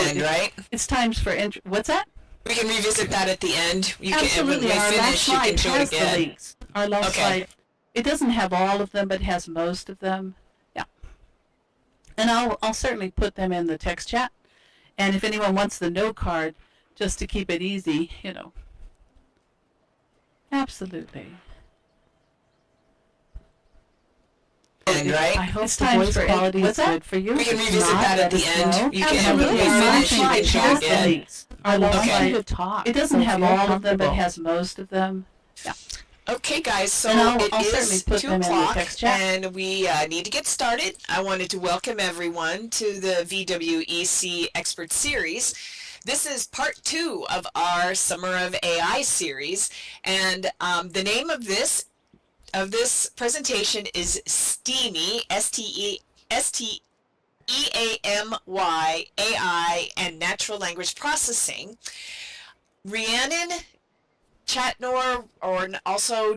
end, right? It's times for what's that? We can revisit that at the end. Absolutely. When we finish, you can show it again. The links. Our last slide. It doesn't have all of them, but it has most of them. Yeah. And I'll certainly put them in the text chat. And if anyone wants the note card, just to keep it easy, Absolutely. Right? I hope the voice quality is good for you. We can revisit that at the end. You can, when we finish, you can show it again. I want you to talk. It doesn't have all of them, but it has most of them. Yeah. Okay, guys, so I'll it is 2 them o'clock, in the text chat. and we need to get started. I wanted to welcome everyone to the VWEC Expert Series. This is part 2 of our Summer of AI series, and the name of this presentation is STEAMY, S-T-E-A-M-Y, AI and Natural Language Processing. Rhiannon, Chatnoir, or also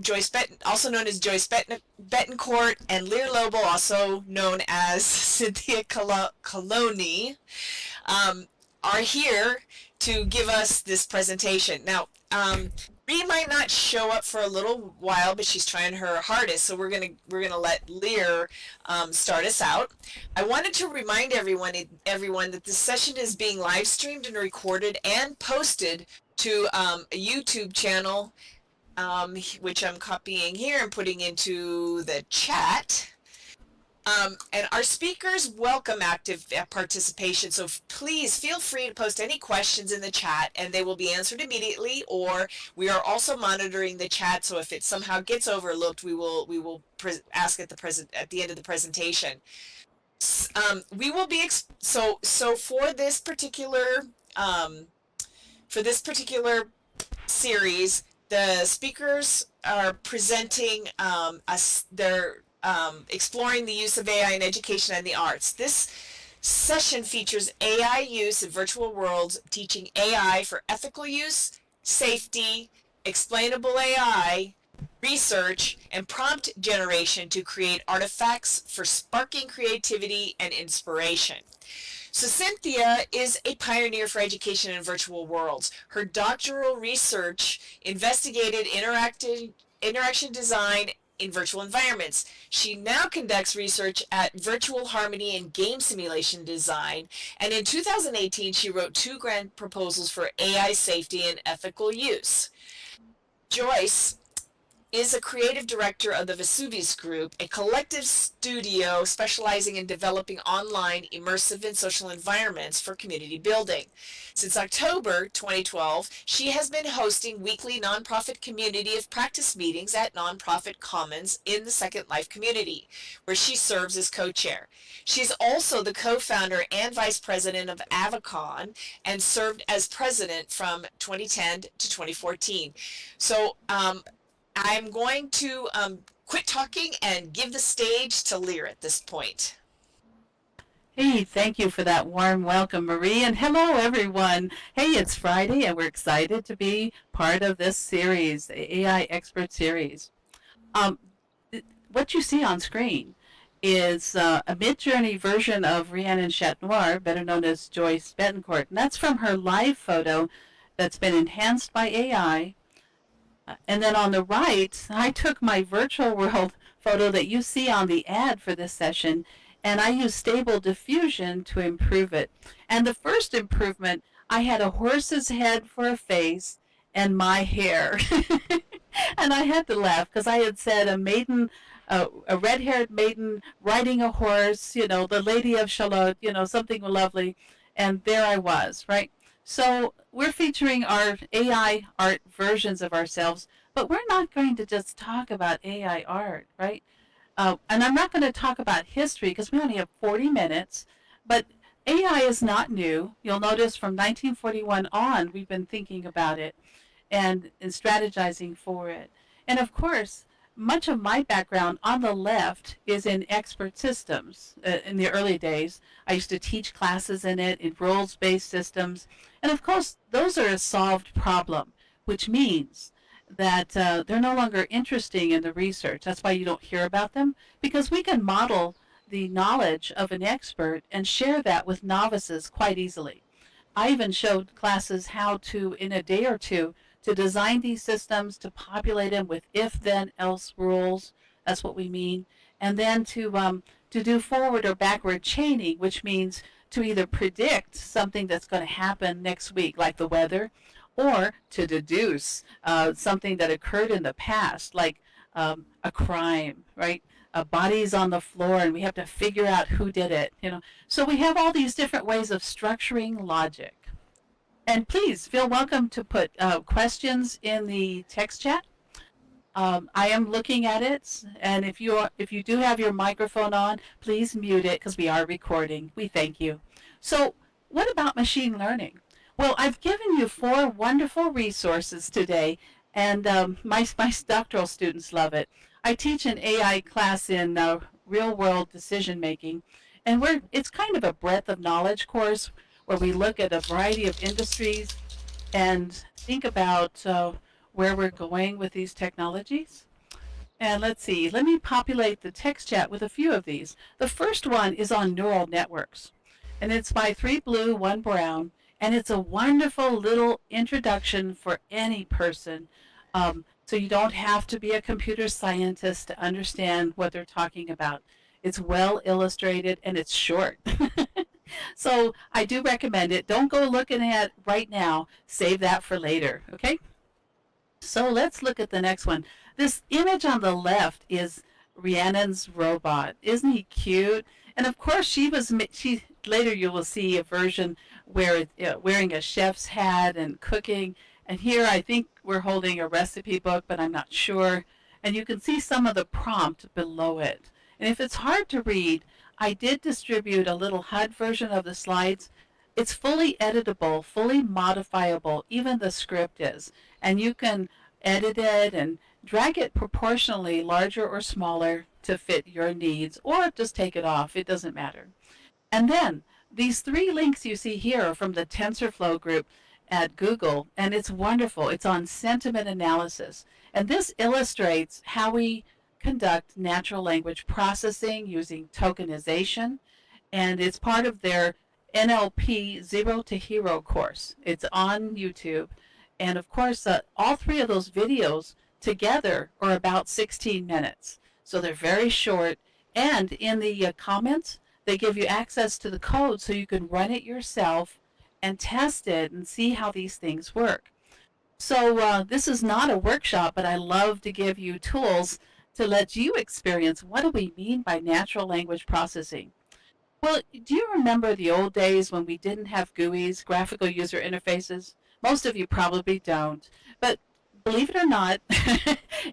known as Joyce Betancourt, and Lobo, also known as Cynthia Coloni, are here to give us this presentation. Now, Rhi might not show up for a little while, but she's trying her hardest, so we're gonna let Lear start us out. I wanted to remind everyone that this session is being live streamed and recorded and posted to a YouTube channel, which I'm copying here and putting into the chat. And our speakers welcome active participation, so please feel free to post any questions in the chat and they will be answered immediately, or we are also monitoring the chat, so if it somehow gets overlooked, we will ask at the end of the presentation. We will be so for this particular series, the speakers are presenting their exploring the use of AI in education and the arts. This session features AI use in virtual worlds, teaching AI for ethical use, safety, explainable AI, research, and prompt generation to create artifacts for sparking creativity and inspiration. So Cynthia is a pioneer for education in virtual worlds. Her doctoral research investigated interaction design in virtual environments. She now conducts research at Virtual Harmony and Game Simulation Design, and in 2018 she wrote 2 grant proposals for AI safety and ethical use. Joyce is a creative director of the Vesuvius Group, a collective studio specializing in developing online, immersive, and social environments for community building. Since October 2012, she has been hosting weekly nonprofit community of practice meetings at Nonprofit Commons in the Second Life community, where she serves as co-chair. She's also the co-founder and vice president of Avicon and served as president from 2010 to 2014. So, I'm going to quit talking and give the stage to Lear at this point. Hey, thank you for that warm welcome, Marie, and hello, everyone. Hey, it's Friday, and we're excited to be part of this series, the AI Expert Series. What you see on screen is a mid-journey version of Rhiannon Chatnoir, better known as Joyce Betancourt, and that's from her live photo that's been enhanced by AI. And then on the right, I took my virtual world photo that you see on the ad for this session, and I used stable diffusion to improve it. And the first improvement, I had a horse's head for a face and my hair. And I had to laugh because I had said a maiden, a red-haired maiden riding a horse, the Lady of Shalott, something lovely. And there I was, right? So we're featuring our AI art versions of ourselves, but we're not going to just talk about AI art, right? And I'm not going to talk about history because we only have 40 minutes, but AI is not new. You'll notice from 1941 on, we've been thinking about it and strategizing for it. And of course, much of my background on the left is in expert systems. In the early days, I used to teach classes in it, in roles-based systems. And of course, those are a solved problem, which means that they're no longer interesting in the research. That's why you don't hear about them, because we can model the knowledge of an expert and share that with novices quite easily. I even showed classes how to, in a day or two, to design these systems, to populate them with if then else rules. That's what we mean. And then to do forward or backward chaining, which means to either predict something that's going to happen next week, like the weather, or to deduce something that occurred in the past, like a crime, right? A body's on the floor and we have to figure out who did it, you know. So we have all these different ways of structuring logic. And please feel welcome to put questions in the text chat. I am looking at it, and if you do have your microphone on, please mute it because we are recording. We thank you. So, what about machine learning? Well, I've given you 4 wonderful resources today, and my doctoral students love it. I teach an AI class in real world decision making, and it's kind of a breadth of knowledge course where we look at a variety of industries and think about where we're going with these technologies. And let's see, let me populate the text chat with a few of these. The first one is on neural networks, and it's by 3 Blue, 1 Brown, and it's a wonderful little introduction for any person. So you don't have to be a computer scientist to understand what they're talking about. It's well illustrated and it's short. So I do recommend it. Don't go looking at it right now. Save that for later, okay? So let's look at the next one. This image on the left is Rhiannon's robot. Isn't he cute? And of course, she later you will see a version where wearing a chef's hat and cooking. And here I think we're holding a recipe book, but I'm not sure. And you can see some of the prompt below it. And if it's hard to read, I did distribute a little HUD version of the slides. It's fully editable, fully modifiable, even the script is. And you can edit it and drag it proportionally larger or smaller to fit your needs, or just take it off. It doesn't matter. And then these 3 links you see here are from the TensorFlow group at Google, and it's wonderful. It's on sentiment analysis. And this illustrates how we conduct natural language processing using tokenization, and it's part of their NLP Zero to Hero course. It's on YouTube. And of course, all 3 of those videos together are about 16 minutes. So they're very short. And in the comments, they give you access to the code so you can run it yourself and test it and see how these things work. So this is not a workshop, but I love to give you tools to let you experience what do we mean by natural language processing. Well, do you remember the old days when we didn't have GUIs, graphical user interfaces? Most of you probably don't. But believe it or not,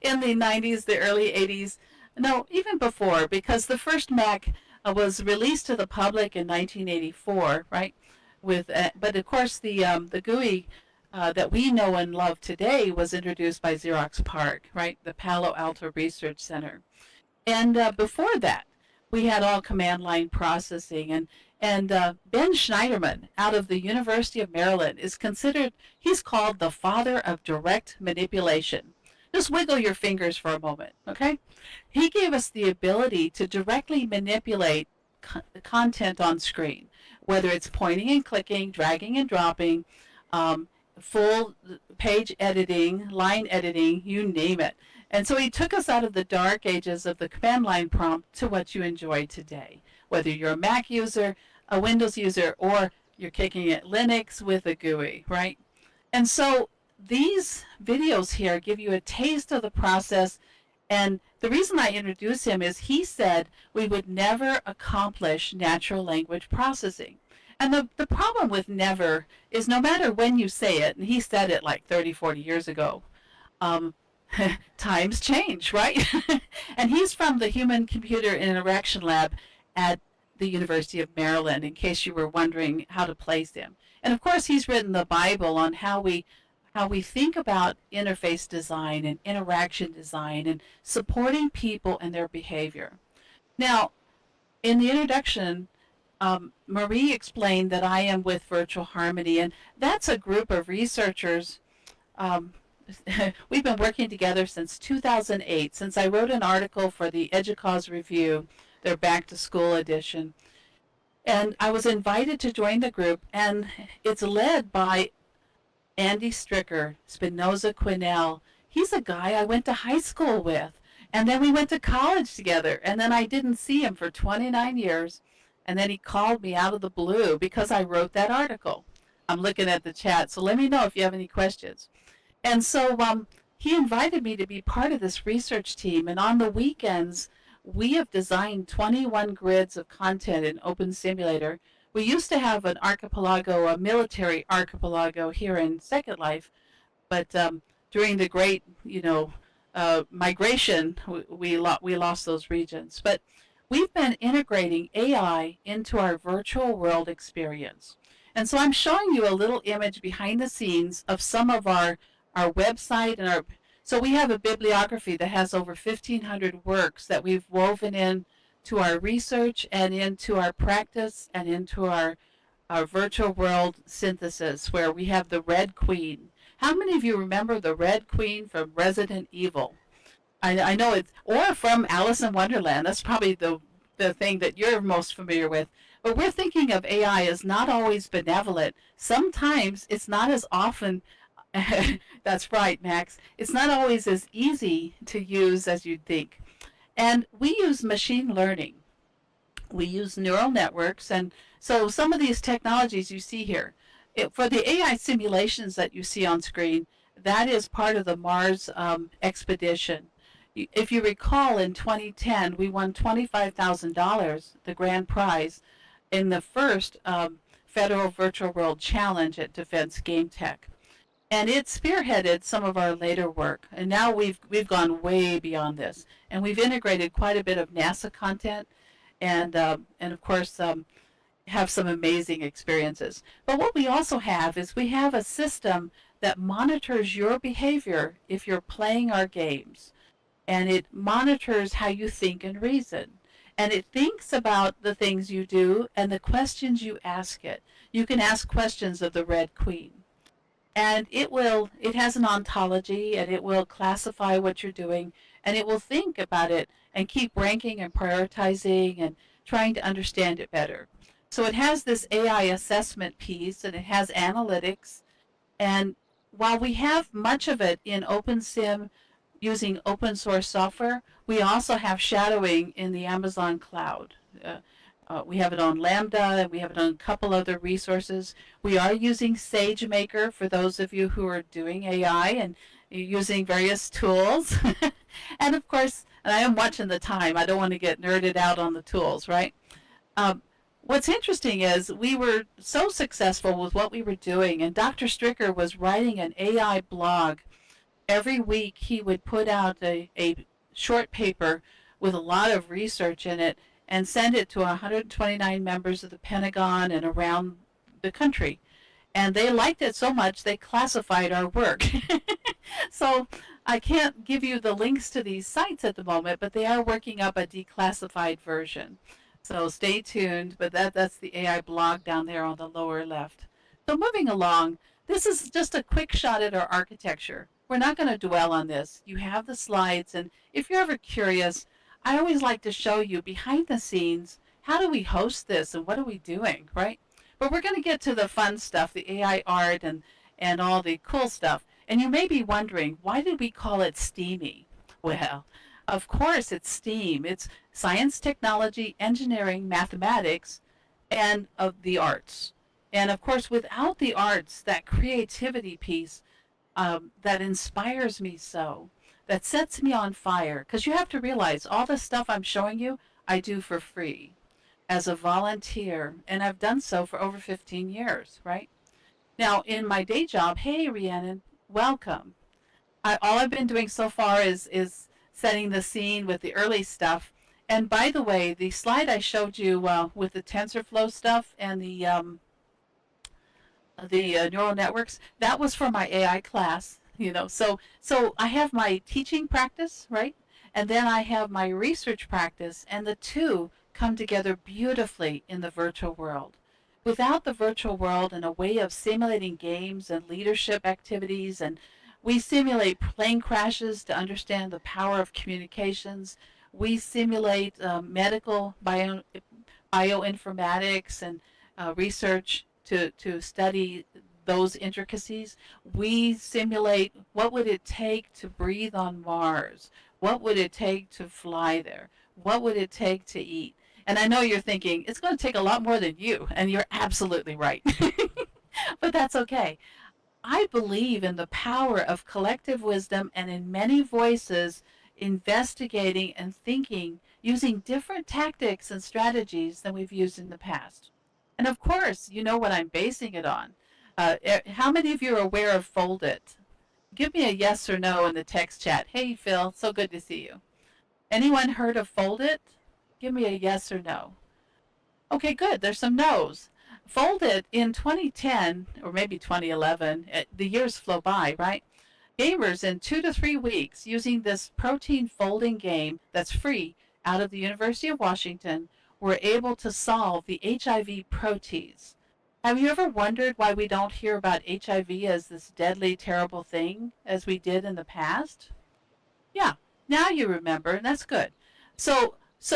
in the 90s, the early 80s, no, even before, because the first Mac was released to the public in 1984, right? But of course, the GUI that we know and love today was introduced by Xerox PARC, right? The Palo Alto Research Center. And before that, we had all command line processing. And Ben Schneiderman out of the University of Maryland is considered, he's called the father of direct manipulation. Just wiggle your fingers for a moment, okay? He gave us the ability to directly manipulate content on screen, whether it's pointing and clicking, dragging and dropping, full page editing, line editing, you name it. And so he took us out of the dark ages of the command line prompt to what you enjoy today, whether you're a Mac user, a Windows user, or you're kicking it Linux with a GUI, right? And so these videos here give you a taste of the process. And the reason I introduce him is he said we would never accomplish natural language processing. And the problem with never is no matter when you say it, and he said it like 30, 40 years ago, times change, right? And he's from the Human Computer Interaction Lab at the University of Maryland, in case you were wondering how to place him. And of course, he's written the Bible on how we think about interface design and interaction design and supporting people and their behavior. Now, in the introduction, Marie explained that I am with Virtual Harmony, and that's a group of researchers. We've been working together since 2008, since I wrote an article for the EDUCAUSE Review, their back to school edition. And I was invited to join the group, and it's led by Andy Stricker, Spinoza Quinnell. He's a guy I went to high school with. And then we went to college together. And then I didn't see him for 29 years. And then he called me out of the blue because I wrote that article. I'm looking at the chat, so let me know if you have any questions. And so he invited me to be part of this research team. And on the weekends, we have designed 21 grids of content in Open Simulator. We used to have an archipelago, a military archipelago here in Second Life, but during the great, migration, we lost those regions. But we've been integrating AI into our virtual world experience. And so I'm showing you a little image behind the scenes of some of our website and our. So we have a bibliography that has over 1,500 works that we've woven in to our research and into our practice and into our virtual world synthesis, where we have the Red Queen. How many of you remember the Red Queen from Resident Evil? I know it's, or from Alice in Wonderland. That's probably the thing that you're most familiar with. But we're thinking of AI as not always benevolent. Sometimes it's not as often. That's right, Max. It's not always as easy to use as you'd think. And we use machine learning. We use neural networks. And so some of these technologies you see here, for the AI simulations that you see on screen, that is part of the Mars expedition. If you recall, in 2010, we won $25,000, the grand prize, in the first Federal Virtual World Challenge at Defense Game Tech. And it spearheaded some of our later work. And now we've gone way beyond this. And we've integrated quite a bit of NASA content and of course, have some amazing experiences. But what we also have is we have a system that monitors your behavior if you're playing our games. And it monitors how you think and reason. And it thinks about the things you do and the questions you ask it. You can ask questions of the Red Queen. And it has an ontology, and it will classify what you're doing, and it will think about it and keep ranking and prioritizing and trying to understand it better. So it has this AI assessment piece, and it has analytics. And while we have much of it in OpenSim using open source software, we also have shadowing in the Amazon cloud. We have it on Lambda, and we have it on a couple other resources. We are using SageMaker for those of you who are doing AI and using various tools. And of course, and I am watching the time. I don't want to get nerded out on the tools, right? What's interesting is we were so successful with what we were doing, and Dr. Stricker was writing an AI blog. Every week he would put out a short paper with a lot of research in it and send it to 129 members of the Pentagon and around the country. And they liked it so much they classified our work. So I can't give you the links to these sites at the moment, but they are working up a declassified version. So stay tuned, but that's the AI blog down there on the lower left. So moving along, this is just a quick shot at our architecture. We're not going to dwell on this. You have the slides, and if you're ever curious, I always like to show you behind the scenes, how do we host this and what are we doing, right? But we're going to get to the fun stuff, the AI art and all the cool stuff. And you may be wondering, why did we call it STEAMy? Well, of course it's STEAM. It's science, technology, engineering, mathematics, and of the arts. And of course, without the arts, that creativity piece that inspires me so, that sets me on fire. Because you have to realize all the stuff I'm showing you, I do for free as a volunteer. And I've done so for over 15 years, right? Now, in my day job, hey, Rhiannon, welcome. All I've been doing so far is setting the scene with the early stuff. And by the way, the slide I showed you with the TensorFlow stuff and the neural networks, that was for my AI class. So I have my teaching practice, right? And then I have my research practice, and the two come together beautifully in the virtual world. Without the virtual world and a way of simulating games and leadership activities, and we simulate plane crashes to understand the power of communications. We simulate medical bioinformatics and research to study those intricacies. We simulate what would it take to breathe on Mars? What would it take to fly there? What would it take to eat? And I know you're thinking it's going to take a lot more than you, and you're absolutely right. But that's okay. I believe in the power of collective wisdom and in many voices investigating and thinking using different tactics and strategies than we've used in the past. And of course, you know what I'm basing it on. How many of you are aware of Fold It? Give me a yes or no in the text chat. Hey, Phil, so good to see you. Anyone heard of Fold It? Give me a yes or no. Okay, good. There's some no's. Fold It in 2010 or maybe 2011. The years flow by, right? Gamers in 2 to 3 weeks using this protein folding game that's free out of the University of Washington were able to solve the HIV protease. Have you ever wondered why we don't hear about HIV as this deadly, terrible thing as we did in the past? Yeah, now you remember, and that's good. So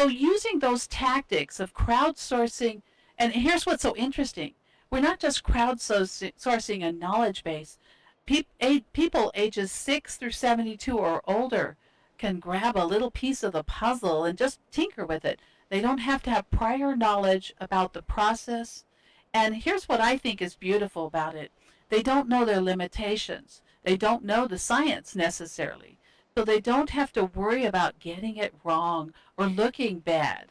using those tactics of crowdsourcing, and here's what's so interesting: we're not just crowdsourcing a knowledge base. People ages 6 through 72 or older can grab a little piece of the puzzle and just tinker with it. They don't have to have prior knowledge about the process. And here's what I think is beautiful about it: they don't know their limitations, they don't know the science necessarily. So they don't have to worry about getting it wrong or looking bad.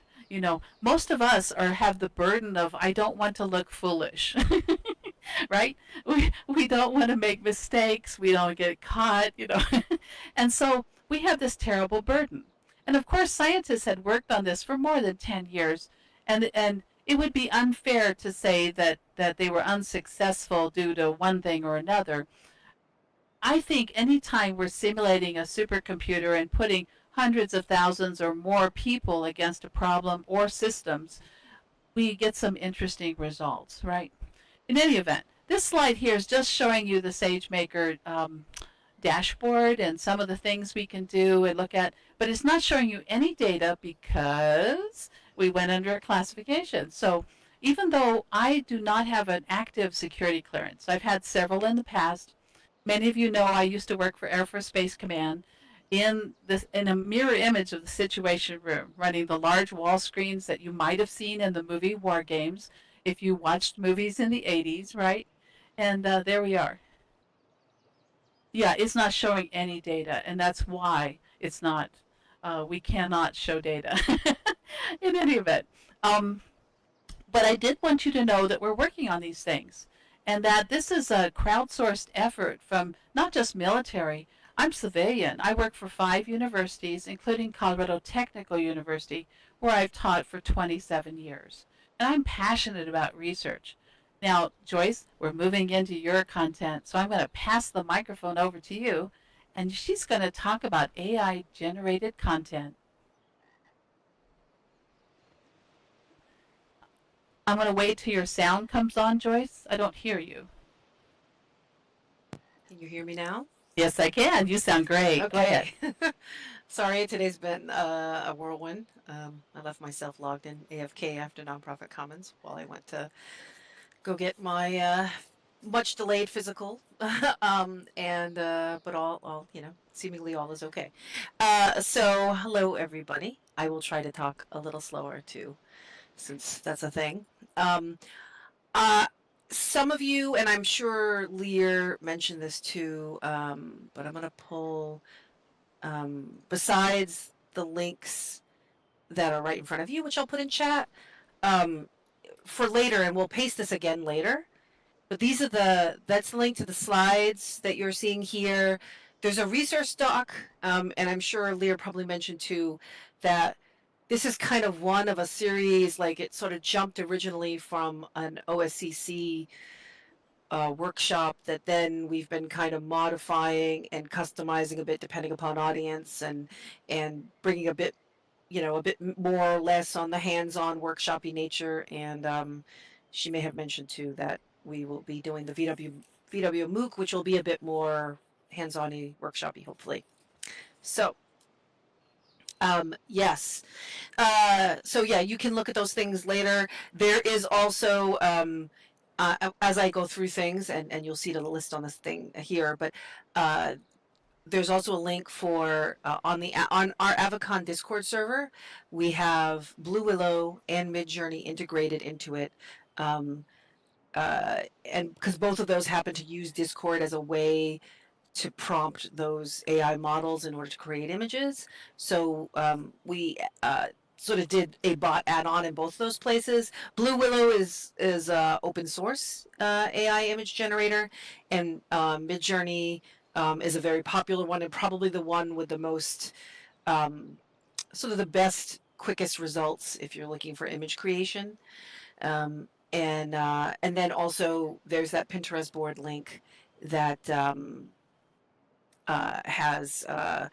Most of us have the burden of I don't want to look foolish, right? We don't want to make mistakes. We don't get caught. And so we have this terrible burden. And of course, scientists had worked on this for more than 10 years. And it would be unfair to say that they were unsuccessful due to one thing or another. I think anytime we're simulating a supercomputer and putting hundreds of thousands or more people against a problem or systems, we get some interesting results, right? In any event, this slide here is just showing you the SageMaker dashboard and some of the things we can do and look at, but it's not showing you any data because we went under a classification. So even though I do not have an active security clearance, I've had several in the past. Many of you know I used to work for Air Force Space Command in a mirror image of the Situation Room, running the large wall screens that you might have seen in the movie War Games if you watched movies in the 80s, right? And there we are. Yeah, it's not showing any data, and that's why it's not. We cannot show data in any event. Um, but I did want you to know that we're working on these things and that this is a crowdsourced effort from not just military. I'm civilian. I work for 5 universities, including Colorado Technical University, where I've taught for 27 years. And I'm passionate about research. Now, Joyce, we're moving into your content, so I'm going to pass the microphone over to you, and she's going to talk about AI generated content. I'm going to wait till your sound comes on, Joyce. I don't hear you. Can you hear me now? Yes, I can. You sound great. Go ahead. Okay. Sorry, today's been a whirlwind. I left myself logged in AFK after Nonprofit Commons while I went to go get my much delayed physical. But all seemingly all is okay. So hello everybody. I will try to talk a little slower too, since that's a thing. Uh, some of you, and I'm sure Lear mentioned this too, but I'm going to pull, besides the links that are right in front of you, which I'll put in chat, um, for later, and we'll paste this again later. But that's the link to the slides that you're seeing here. There's a resource doc, and I'm sure Lear probably mentioned too that this is kind of one of a series, like it sort of jumped originally from an OSCC workshop that then we've been kind of modifying and customizing a bit depending upon audience and bringing a bit more or less on the hands-on workshopy nature. And she may have mentioned too that we will be doing the VW MOOC, which will be a bit more hands-on-y workshopy, hopefully. So Yes. So yeah, you can look at those things later. There is also, as I go through things, and you'll see the list on this thing here, but uh, there's also a link for on our Avicon Discord server. We have Blue Willow and Midjourney integrated into it. Um, and because both of those happen to use Discord as a way to prompt those AI models in order to create images. So we sort of did a bot add-on in both of those places. Blue Willow is open source AI image generator, and Midjourney is a very popular one and probably the one with the most sort of the best, quickest results if you're looking for image creation. And then also there's that Pinterest board link that has a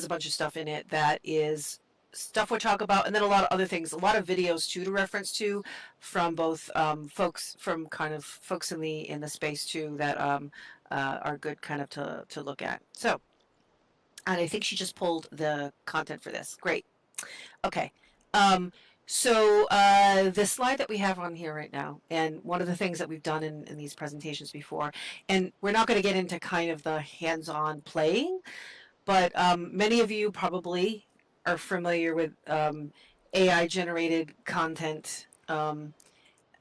bunch of stuff in it that is stuff we'll talk about, and then a lot of other things, a lot of videos too to reference to from both folks from kind of folks in the space too that are good kind of to look at. So, and I think she just pulled the content for this. Great. Okay. So the slide that we have on here right now, and one of the things that we've done in these presentations before, and we're not going to get into kind of the hands-on playing, but many of you probably are familiar with AI generated content.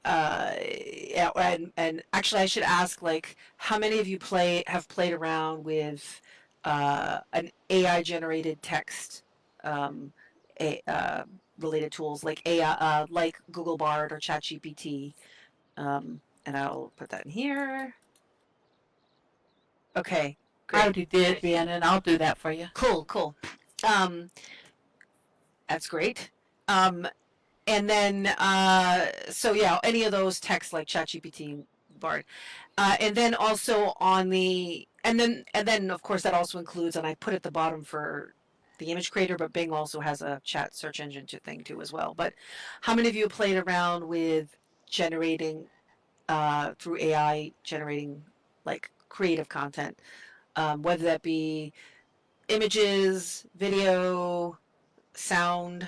Yeah, and actually, I should ask, like, how many of you have played around with an AI generated text um, related tools like AI, like Google Bard or ChatGPT? And I'll put that in here. Okay, I great. already did, Rhiannon. I'll do that for you. Cool. Um, that's great. Um, and then, so yeah, any of those texts like ChatGPT, Bard, and then also on the, and then of course that also includes, and I put at the bottom for the image creator, but Bing also has a chat search engine thing too as well. But how many of you have played around with generating through AI, generating like creative content, whether that be images, video, sound,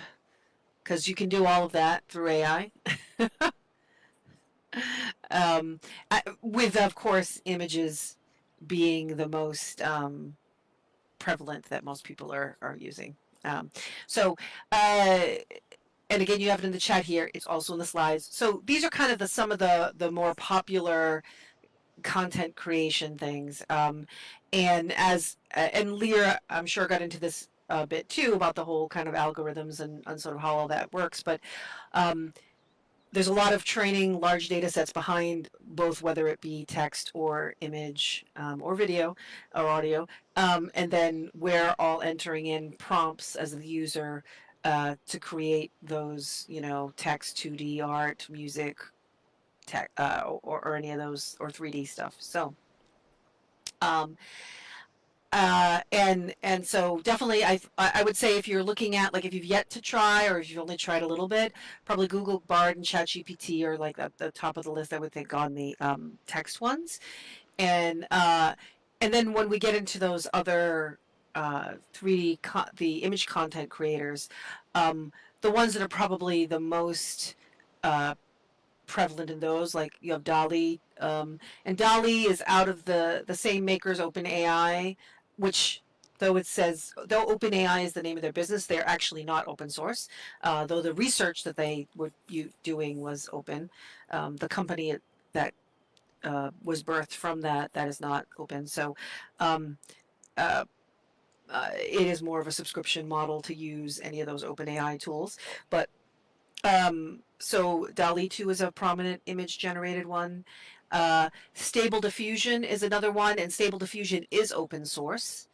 because you can do all of that through AI. um, with, of course, images being the most prevalent that most people are using. So, and again, you have it in the chat here. It's also in the slides. So these are kind of some of the more popular content creation things. And Leah, I'm sure, got into this a bit too about the whole kind of algorithms and sort of how all that works. But there's a lot of training, large data sets behind both, whether it be text or image or video or audio. And then we're all entering in prompts as the user to create those, text, 2D art, music, tech, or any of those, or 3D stuff. So, and so definitely, I would say if you're looking at, like, if you've yet to try, or if you've only tried a little bit, probably Google Bard and ChatGPT are like at the top of the list, I would think, on the text ones. And then when we get into those other 3D the image content creators, the ones that are probably the most prevalent in those, like you have DALL-E, and DALL-E is out of the same makers, OpenAI, which though OpenAI is the name of their business, they're actually not open source. Though the research that they were doing was open. The company that was birthed from that is not open. So it is more of a subscription model to use any of those OpenAI tools. But so DALL-E 2 is a prominent image generated one. Stable Diffusion is another one, and Stable Diffusion is open source.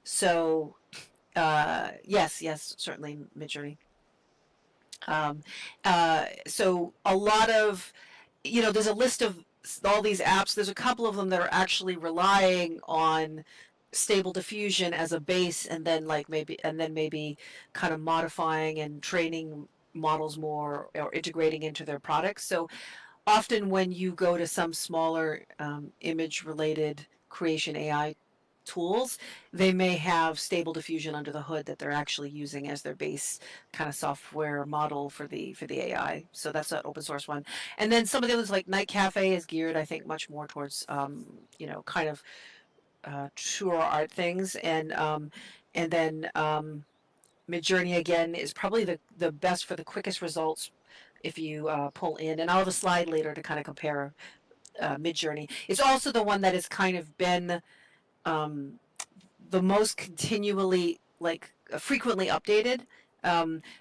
So yes, certainly Midjourney. So a lot of, there's a list of all these apps. There's a couple of them that are actually relying on Stable Diffusion as a base, and then maybe kind of modifying and training models more or integrating into their products. So often when you go to some smaller image related creation AI tools, they may have Stable Diffusion under the hood that they're actually using as their base kind of software model for the AI. So that's an open source one. And then some of the others like Night Cafe is geared, I think, much more towards kind of truer art things. And then Midjourney again is probably the best for the quickest results if you pull in. And I'll have a slide later to kind of compare Midjourney. It's also the one that has kind of been um, the most continually frequently updated.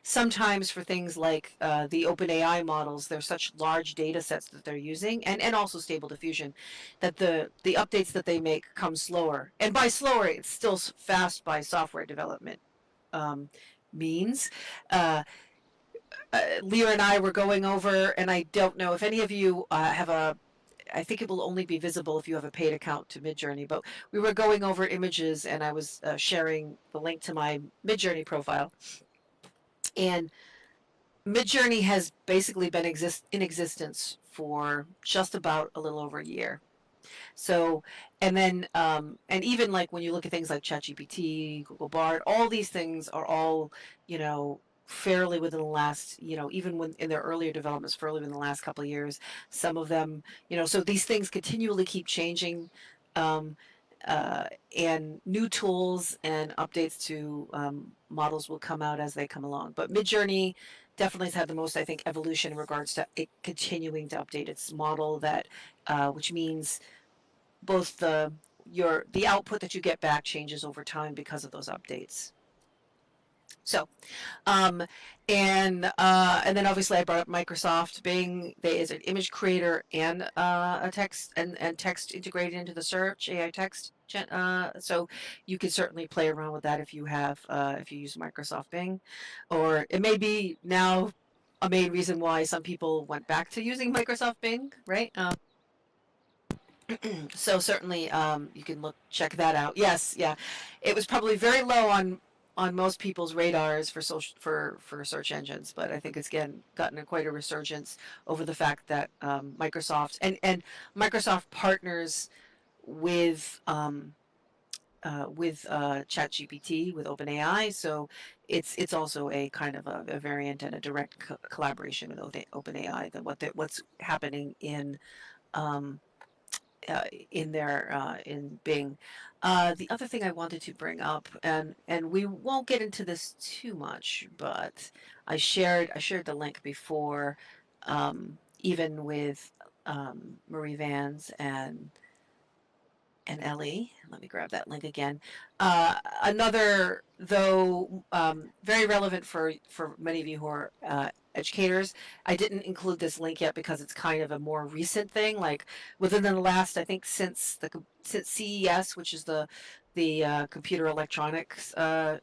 Sometimes for things like the OpenAI models, they're such large data sets that they're using, and also Stable Diffusion, that the updates that they make come slower. And by slower, it's still fast by software development means. Leah and I were going over, and I don't know if any of you have I think it will only be visible if you have a paid account to Midjourney, but we were going over images and I was sharing the link to my Midjourney profile. And Midjourney has basically been in existence for just about a little over a year. So, and then, and even like when you look at things like ChatGPT, Google Bard, all these things are all, fairly within the last, even when in their earlier developments, fairly within the last couple of years. Some of them, so these things continually keep changing, um, and new tools and updates to models will come out as they come along. But Midjourney definitely has had the most, I think, evolution in regards to it continuing to update its model. That, which means both the output that you get back changes over time because of those updates. So, um, and then obviously I brought up Microsoft Bing. They is an image creator and a text and text integrated into the search AI text. So you can certainly play around with that if you use Microsoft Bing, or it may be now a main reason why some people went back to using Microsoft Bing, right? So certainly you can check that out. Yes, yeah, it was probably very low on most people's radars for for search engines, but I think it's gotten quite a resurgence over the fact that Microsoft and Microsoft partners with ChatGPT, with OpenAI, so it's also a kind of a variant and a direct collaboration with OpenAI. What's happening um, in Bing. The other thing I wanted to bring up, and we won't get into this too much, but I shared the link before, even with Marie Vans and Ellie. Let me grab that link again. Another, though, very relevant for many of you who are educators. I didn't include this link yet because it's kind of a more recent thing, like within the last, I think, since CES, which is the computer electronics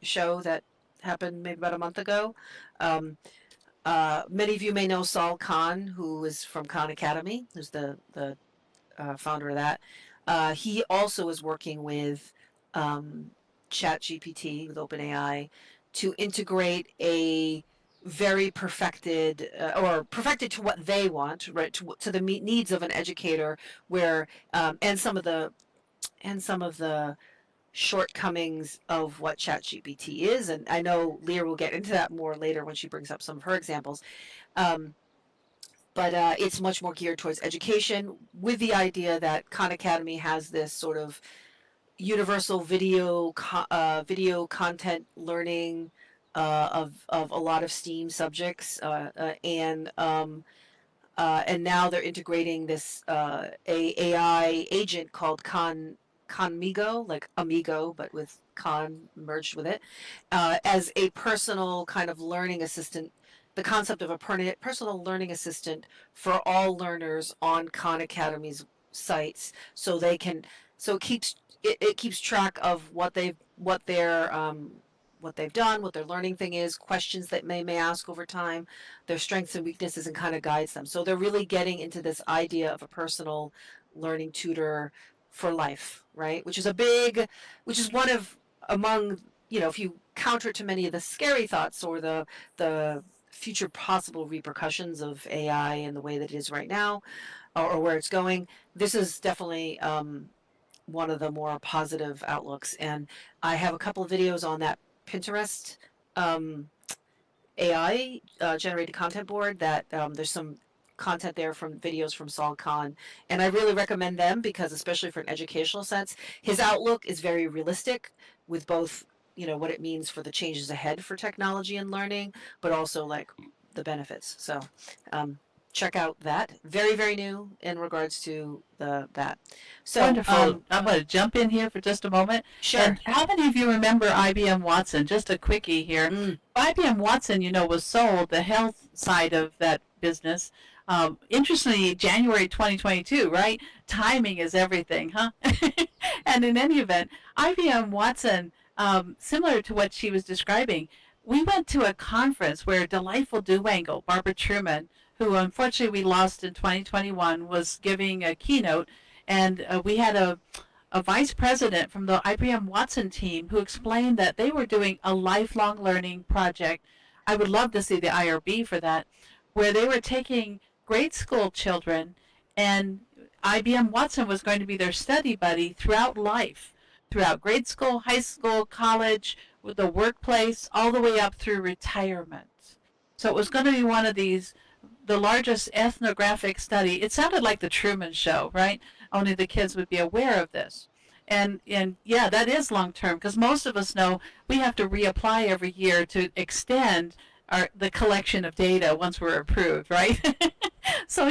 show that happened maybe about a month ago. Many of you may know Saul Khan, who is from Khan Academy, who's the founder of that. He also is working with ChatGPT, with OpenAI, to integrate a very perfected or perfected to what they want, right, to the needs of an educator, where and some of the shortcomings of what ChatGPT is. And I know Leah will get into that more later when she brings up some of her examples. But it's much more geared towards education, with the idea that Khan Academy has this sort of universal video content learning of a lot of STEAM subjects, and now they're integrating this a AI agent called Conmigo, like Amigo, but with Con merged with it, as a personal kind of learning assistant. The concept of a personal learning assistant for all learners on Khan Academy's sites, so they can, so it keeps track of what they've done, what their learning thing is, questions that they may ask over time, their strengths and weaknesses, and kind of guides them. So they're really getting into this idea of a personal learning tutor for life, right? Which is one of, among, if you counter to many of the scary thoughts or the future possible repercussions of AI and the way that it is right now, or where it's going, this is definitely one of the more positive outlooks. And I have a couple of videos on that Pinterest AI generated content board that there's some content there from videos from Saul Khan, and I really recommend them because, especially for an educational sense, his outlook is very realistic with both, what it means for the changes ahead for technology and learning, but also like the benefits. So check out that. Very, very new in regards to that. So Wonderful. I'm going to jump in here for just a moment. sure. And how many of you remember IBM Watson? Just a quickie here. IBM Watson, was sold, the health side of that business. Interestingly, January 2022, right? Timing is everything, huh? And in any event, IBM Watson, similar to what she was describing, we went to a conference where Delightful Duwangle, Barbara Truman, who unfortunately we lost in 2021, was giving a keynote, and we had a vice president from the IBM Watson team who explained that they were doing a lifelong learning project. I would love to see the IRB for that, where they were taking grade school children, and IBM Watson was going to be their study buddy throughout life, throughout grade school, high school, college, with the workplace, all the way up through retirement. So it was going to be one of these, the largest ethnographic study. It sounded like the Truman Show, right? Only the kids would be aware of this. And yeah, that is long term, because most of us know we have to reapply every year to extend the collection of data once we're approved, right? So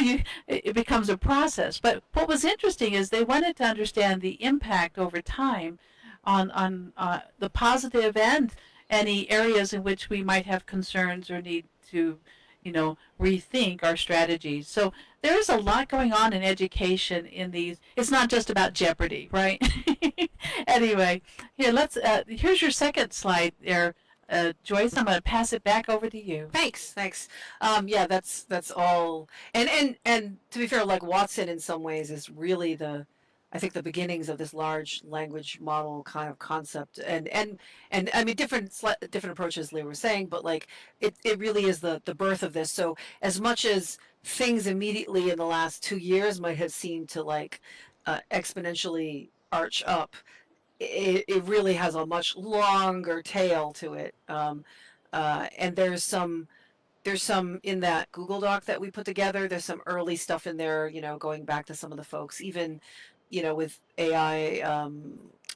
it becomes a process. But what was interesting is they wanted to understand the impact over time on the positive and any areas in which we might have concerns or need to rethink our strategies. So there is a lot going on in education in these. It's not just about Jeopardy, right? Anyway, here's your second slide there, Joyce. I'm going to pass it back over to you. Thanks. Yeah, that's all. And to be fair, like Watson in some ways is really I think the beginnings of this large language model kind of concept, and I mean different approaches Leah was saying, but like it really is the birth of this. So as much as things immediately in the last 2 years might have seemed to like exponentially arch up, it really has a much longer tail to it. And there's some in that Google Doc that we put together. There's some early stuff in there, going back to some of the folks, even, with AI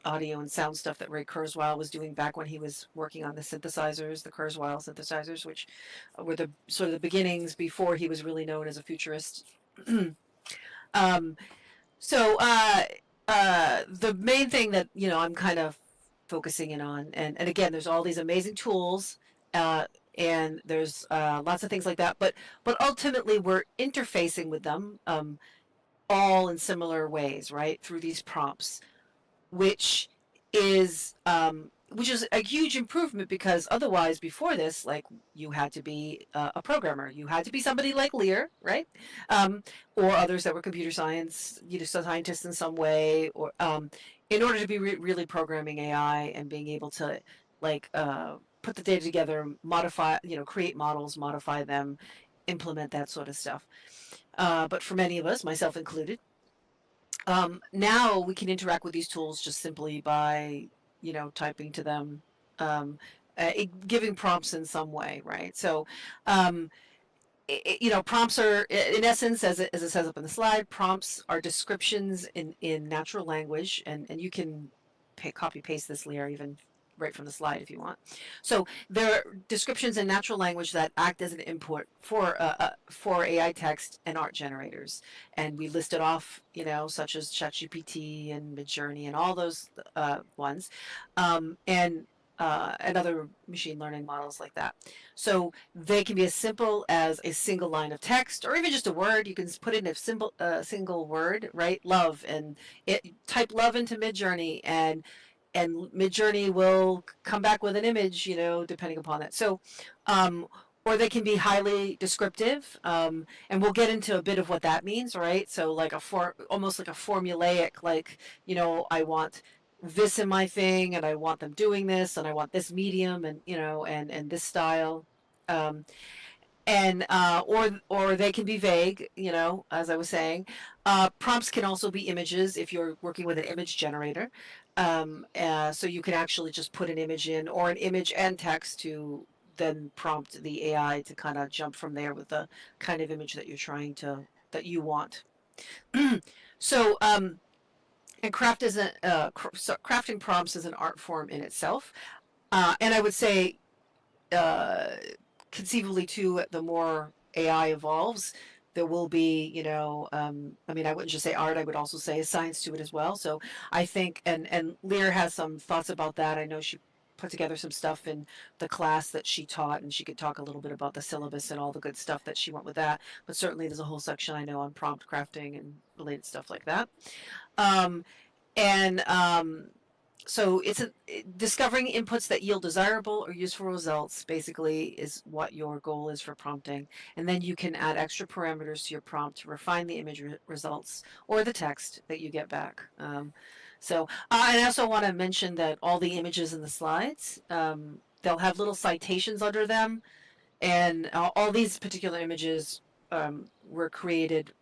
audio and sound stuff that Ray Kurzweil was doing back when he was working on the synthesizers, the Kurzweil synthesizers, which were the sort of the beginnings before he was really known as a futurist. So the main thing that, I'm kind of focusing in on, and again, there's all these amazing tools, and there's lots of things like that, but ultimately we're interfacing with them all in similar ways, right, through these prompts, which is a huge improvement, because otherwise before this, like, you had to be a programmer, you had to be somebody like Lear, right, or others that were computer science, scientists in some way, or in order to be really programming AI and being able to like put the data together, modify, create models, modify them, implement that sort of stuff. But for many of us, myself included, now we can interact with these tools just simply by, typing to them, giving prompts in some way, right? So, prompts are, in essence, as it says up in the slide, prompts are descriptions in natural language, and you can copy paste this, Leah, even right from the slide if you want. So there are descriptions in natural language that act as an input for AI text and art generators, and we listed off, such as ChatGPT and Midjourney and all those ones, and other machine learning models like that. So they can be as simple as a single line of text, or even just a word. You can put in a single word, right? Love, and type love into Midjourney, and Midjourney will come back with an image, depending upon that. So, or they can be highly descriptive, and we'll get into a bit of what that means, right? So like almost like a formulaic, like, I want this in my thing, and I want them doing this, and I want this medium, and, and this style. And or they can be vague, you know, as I was saying. Prompts can also be images if you're working with an image generator. So you can actually just put an image in, or an image and text, to then prompt the AI to kind of jump from there with the kind of image that that you want. So and crafting prompts is an art form in itself. And I would say, uh, conceivably too, the more AI evolves, there will be, you know, I mean, I wouldn't just say art, I would also say a science to it as well. So I think, and Lear has some thoughts about that. I know she put together some stuff in the class that she taught, and she could talk a little bit about the syllabus and all the good stuff that she went with that. But certainly there's a whole section I know on prompt crafting and related stuff like that. Um, and so discovering inputs that yield desirable or useful results basically is what your goal is for prompting. And then you can add extra parameters to your prompt to refine the image results or the text that you get back. I also want to mention that all the images in the slides, they'll have little citations under them. And all these particular images were created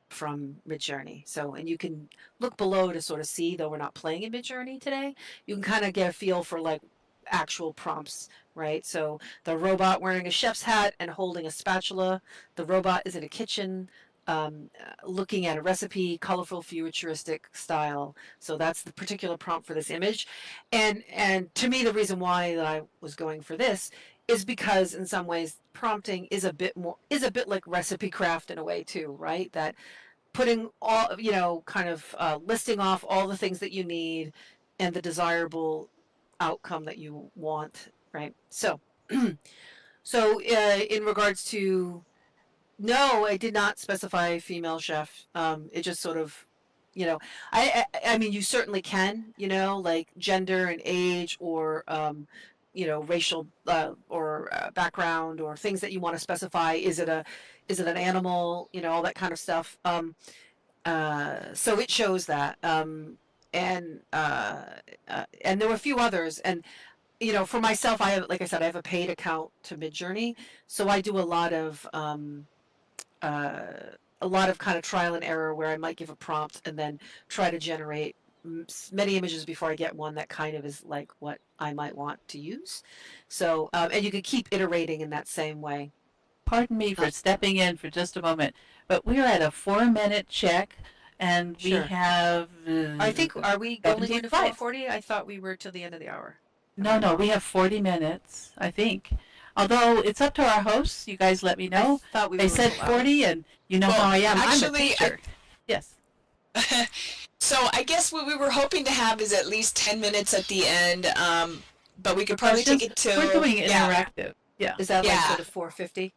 from Midjourney. So, and you can look below to sort of see, though we're not playing in Midjourney today, you can kind of get a feel for like actual prompts, right? So the robot wearing a chef's hat and holding a spatula. The robot is in a kitchen, looking at a recipe, colorful, futuristic style. So that's the particular prompt for this image. And to me, the reason why that I was going for this is because in some ways prompting is a bit like recipe craft in a way too, right? That putting all, you know, kind of listing off all the things that you need and the desirable outcome that you want, right? So in regards to, no, I did not specify female chef. It just sort of, you know, I mean, you certainly can, you know, like gender and age, or you know, racial or background, or things that you want to specify. Is it an animal? You know, all that kind of stuff. So it shows that. And there were a few others. And you know, for myself, I have, like I said, I have a paid account to Midjourney, so I do a lot of kind of trial and error, where I might give a prompt and then try to generate many images before I get one that kind of is like what I might want to use. So, and you can keep iterating in that same way. Pardon me for stepping in for just a moment, but we're at a 4-minute check, and we Sure. have. I think, are we only going to 75. 4:40? I thought we were till the end of the hour. No, we have 40 minutes, I think. Although it's up to our hosts. You guys let me know. I thought we They were said allowed. 40, and you know Well, how I am. I'm a actually, teacher. Yes. So I guess what we were hoping to have is at least 10 minutes at the end, but we could probably take it to, We're doing yeah, interactive. Yeah. Is that like Yeah. sort of 4:50?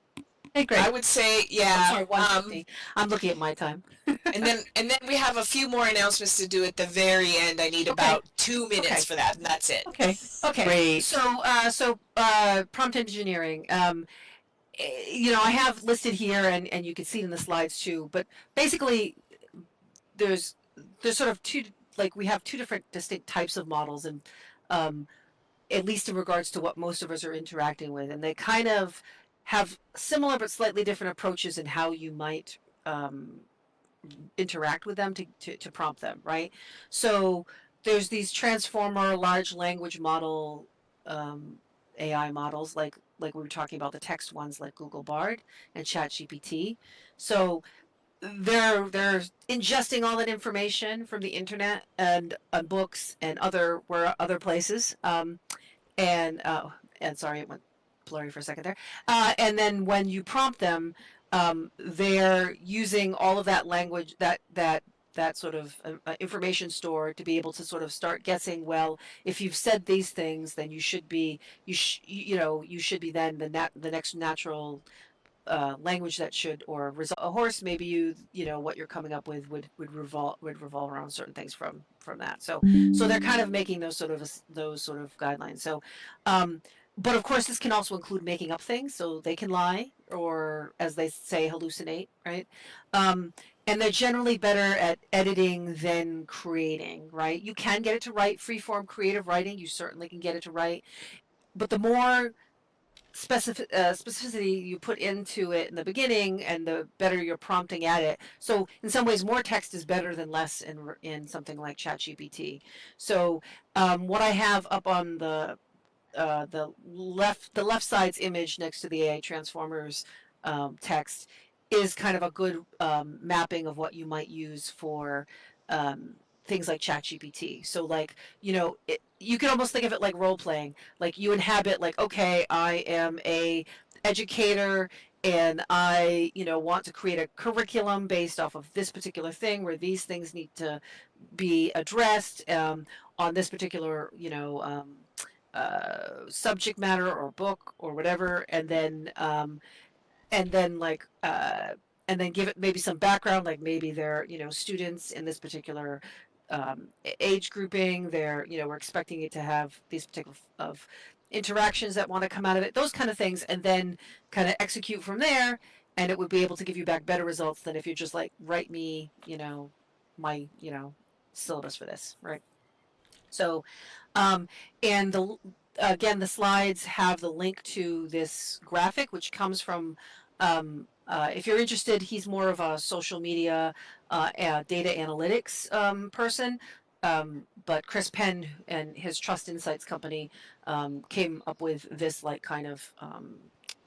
Hey, great. I would say, I'm yeah. sorry, 1:50. I'm looking at my time. And then we have a few more announcements to do at the very end. I need Okay. about 2 minutes Okay. for that, and that's it. Okay. Okay. Great. So prompt engineering. You know, I have listed here, and you can see it in the slides too. But basically, there's sort of two, like we have two different distinct types of models, and at least in regards to what most of us are interacting with, and they kind of have similar but slightly different approaches in how you might interact with them to prompt them, right? So there's these transformer large language model AI models, like we were talking about, the text ones like Google Bard and ChatGPT. So they're ingesting all that information from the internet and books and other places. And sorry, it went blurry for a second there. And then when you prompt them, they're using all of that language, that sort of information store, to be able to sort of start guessing, well, if you've said these things, then you should be you should be then the next natural language that should, or result. A horse, maybe you know what you're coming up with would revolve around certain things from that. So they're kind of making those sort of guidelines. So but of course this can also include making up things, so they can lie, or as they say, hallucinate, right? And they're generally better at editing than creating, right? You can get it to write freeform creative writing. You certainly can get it to write, but the more specificity you put into it in the beginning, and the better you're prompting at it. So in some ways, more text is better than less in something like ChatGPT. So what I have up on the left side's image next to the AI transformers text is kind of a good mapping of what you might use for um, things like ChatGPT. So like, you can almost think of it like role playing. Like you inhabit like, okay, I am a educator and I, want to create a curriculum based off of this particular thing where these things need to be addressed on this particular, subject matter or book or whatever, and then like and then give it maybe some background, like maybe they're students in this particular age grouping. They're we're expecting it to have these particular of interactions that want to come out of it, those kind of things, and then kind of execute from there, and it would be able to give you back better results than if you're just like write me my syllabus for this, right? So and again, the slides have the link to this graphic, which comes from, if you're interested, he's more of a social media data analytics person. But Chris Penn and his Trust Insights company came up with this like kind of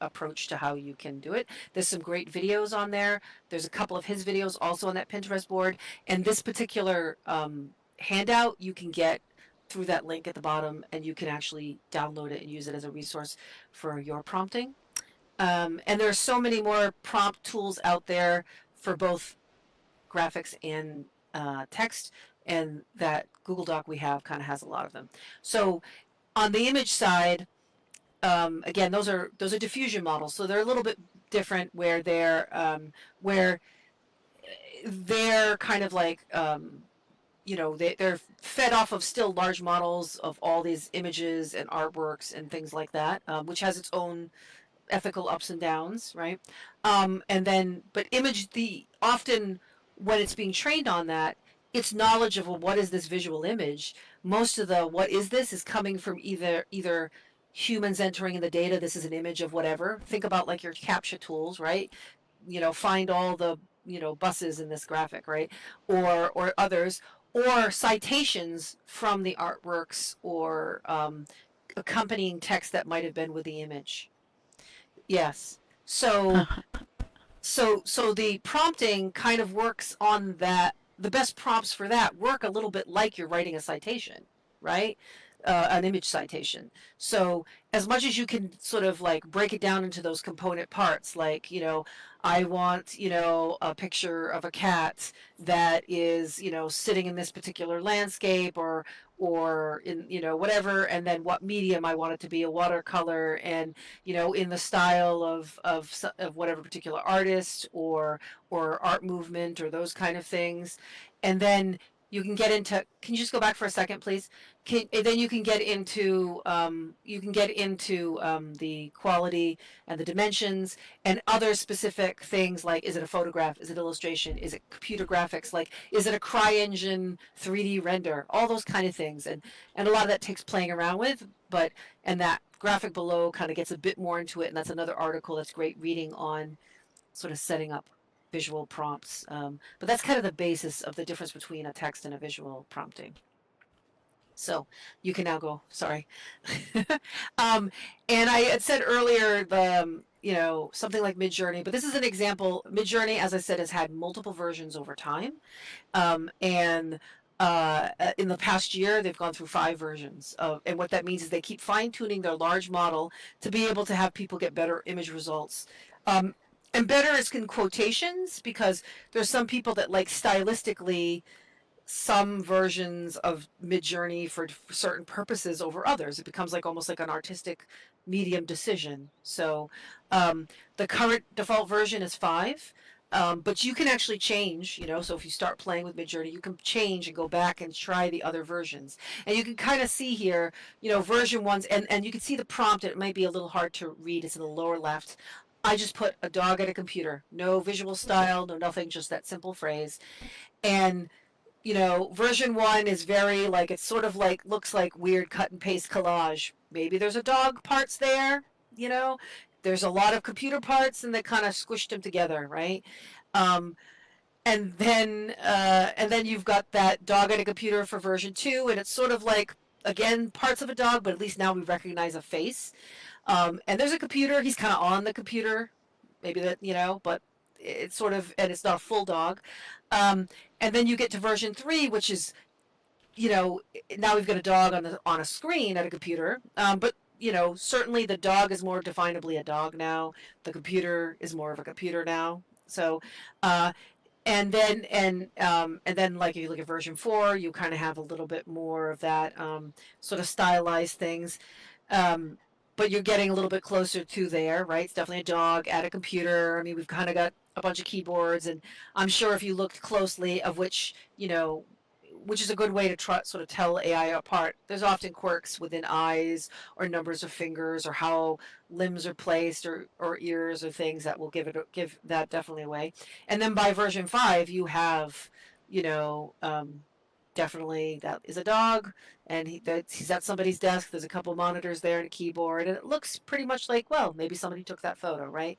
approach to how you can do it. There's some great videos on there. There's a couple of his videos also on that Pinterest board. And this particular handout you can get through that link at the bottom, and you can actually download it and use it as a resource for your prompting. And there are so many more prompt tools out there for both graphics and text, and that Google Doc we have kind of has a lot of them. So on the image side, again, those are diffusion models, so they're a little bit different, where they're kind of like they're fed off of still large models of all these images and artworks and things like that, which has its own ethical ups and downs, right? But often when it's being trained on that, its knowledge of, well, what is this visual image? Most of the what is this is coming from either humans entering in the data. This is an image of whatever. Think about like your CAPTCHA tools, right? Find all the buses in this graphic, right? Or others, or citations from the artworks, or accompanying text that might have been with the image. Yes. So the prompting kind of works on that. The best prompts for that work a little bit like you're writing a citation, right? An image citation. So as much as you can sort of like break it down into those component parts, like, I want, a picture of a cat that is, sitting in this particular landscape, or in, whatever, and then what medium I want it to be, a watercolor, and, in the style of whatever particular artist or art movement, or those kind of things. And then you can get into, can you just go back for a second, please? Then you can get into the quality and the dimensions and other specific things, like, is it a photograph, is it illustration, is it computer graphics, like, is it a CryEngine 3D render, all those kind of things. And a lot of that takes playing around with, and that graphic below kind of gets a bit more into it, and that's another article that's great reading on sort of setting up visual prompts. But that's kind of the basis of the difference between a text and a visual prompting. So you can now go, sorry. And I had said earlier something like Midjourney, but this is an example. Midjourney, as I said, has had multiple versions over time. And in the past year, they've gone through 5 versions and what that means is they keep fine tuning their large model to be able to have people get better image results. And better is in quotations, because there's some people that like stylistically some versions of Midjourney for certain purposes over others. It becomes like almost like an artistic medium decision. So the current default version is 5. But you can actually change, so if you start playing with Midjourney, you can change and go back and try the other versions. And you can kind of see here, version 1's, and you can see the prompt. It might be a little hard to read. It's in the lower left. I just put a dog at a computer. No visual style, no nothing, just that simple phrase. And, version 1 is very like, it's sort of like, looks like weird cut and paste collage. Maybe there's a dog parts there. you know, there's a lot of computer parts and they kind of squished them together, right? Um, and then you've got that dog at a computer for version 2, and it's sort of like, again, parts of a dog, but at least now we recognize a face. And there's a computer, he's kind of on the computer, maybe that, but it's sort of, and it's not a full dog. Um, and then you get to version 3, which is, now we've got a dog on a screen at a computer. But certainly the dog is more definably a dog now. The computer is more of a computer now. So, uh, and then like if you look at version 4, you kind of have a little bit more of that sort of stylized things. Um, but you're getting a little bit closer to there, right? It's definitely a dog at a computer. I mean, we've kind of got a bunch of keyboards, and I'm sure if you looked closely, of which is a good way to sort of tell AI apart. There's often quirks within eyes or numbers of fingers or how limbs are placed or ears or things that will give that definitely away. And then by version 5, you have, definitely that is a dog, and he's at somebody's desk. There's a couple monitors there and a keyboard, and it looks pretty much like, well, maybe somebody took that photo, right?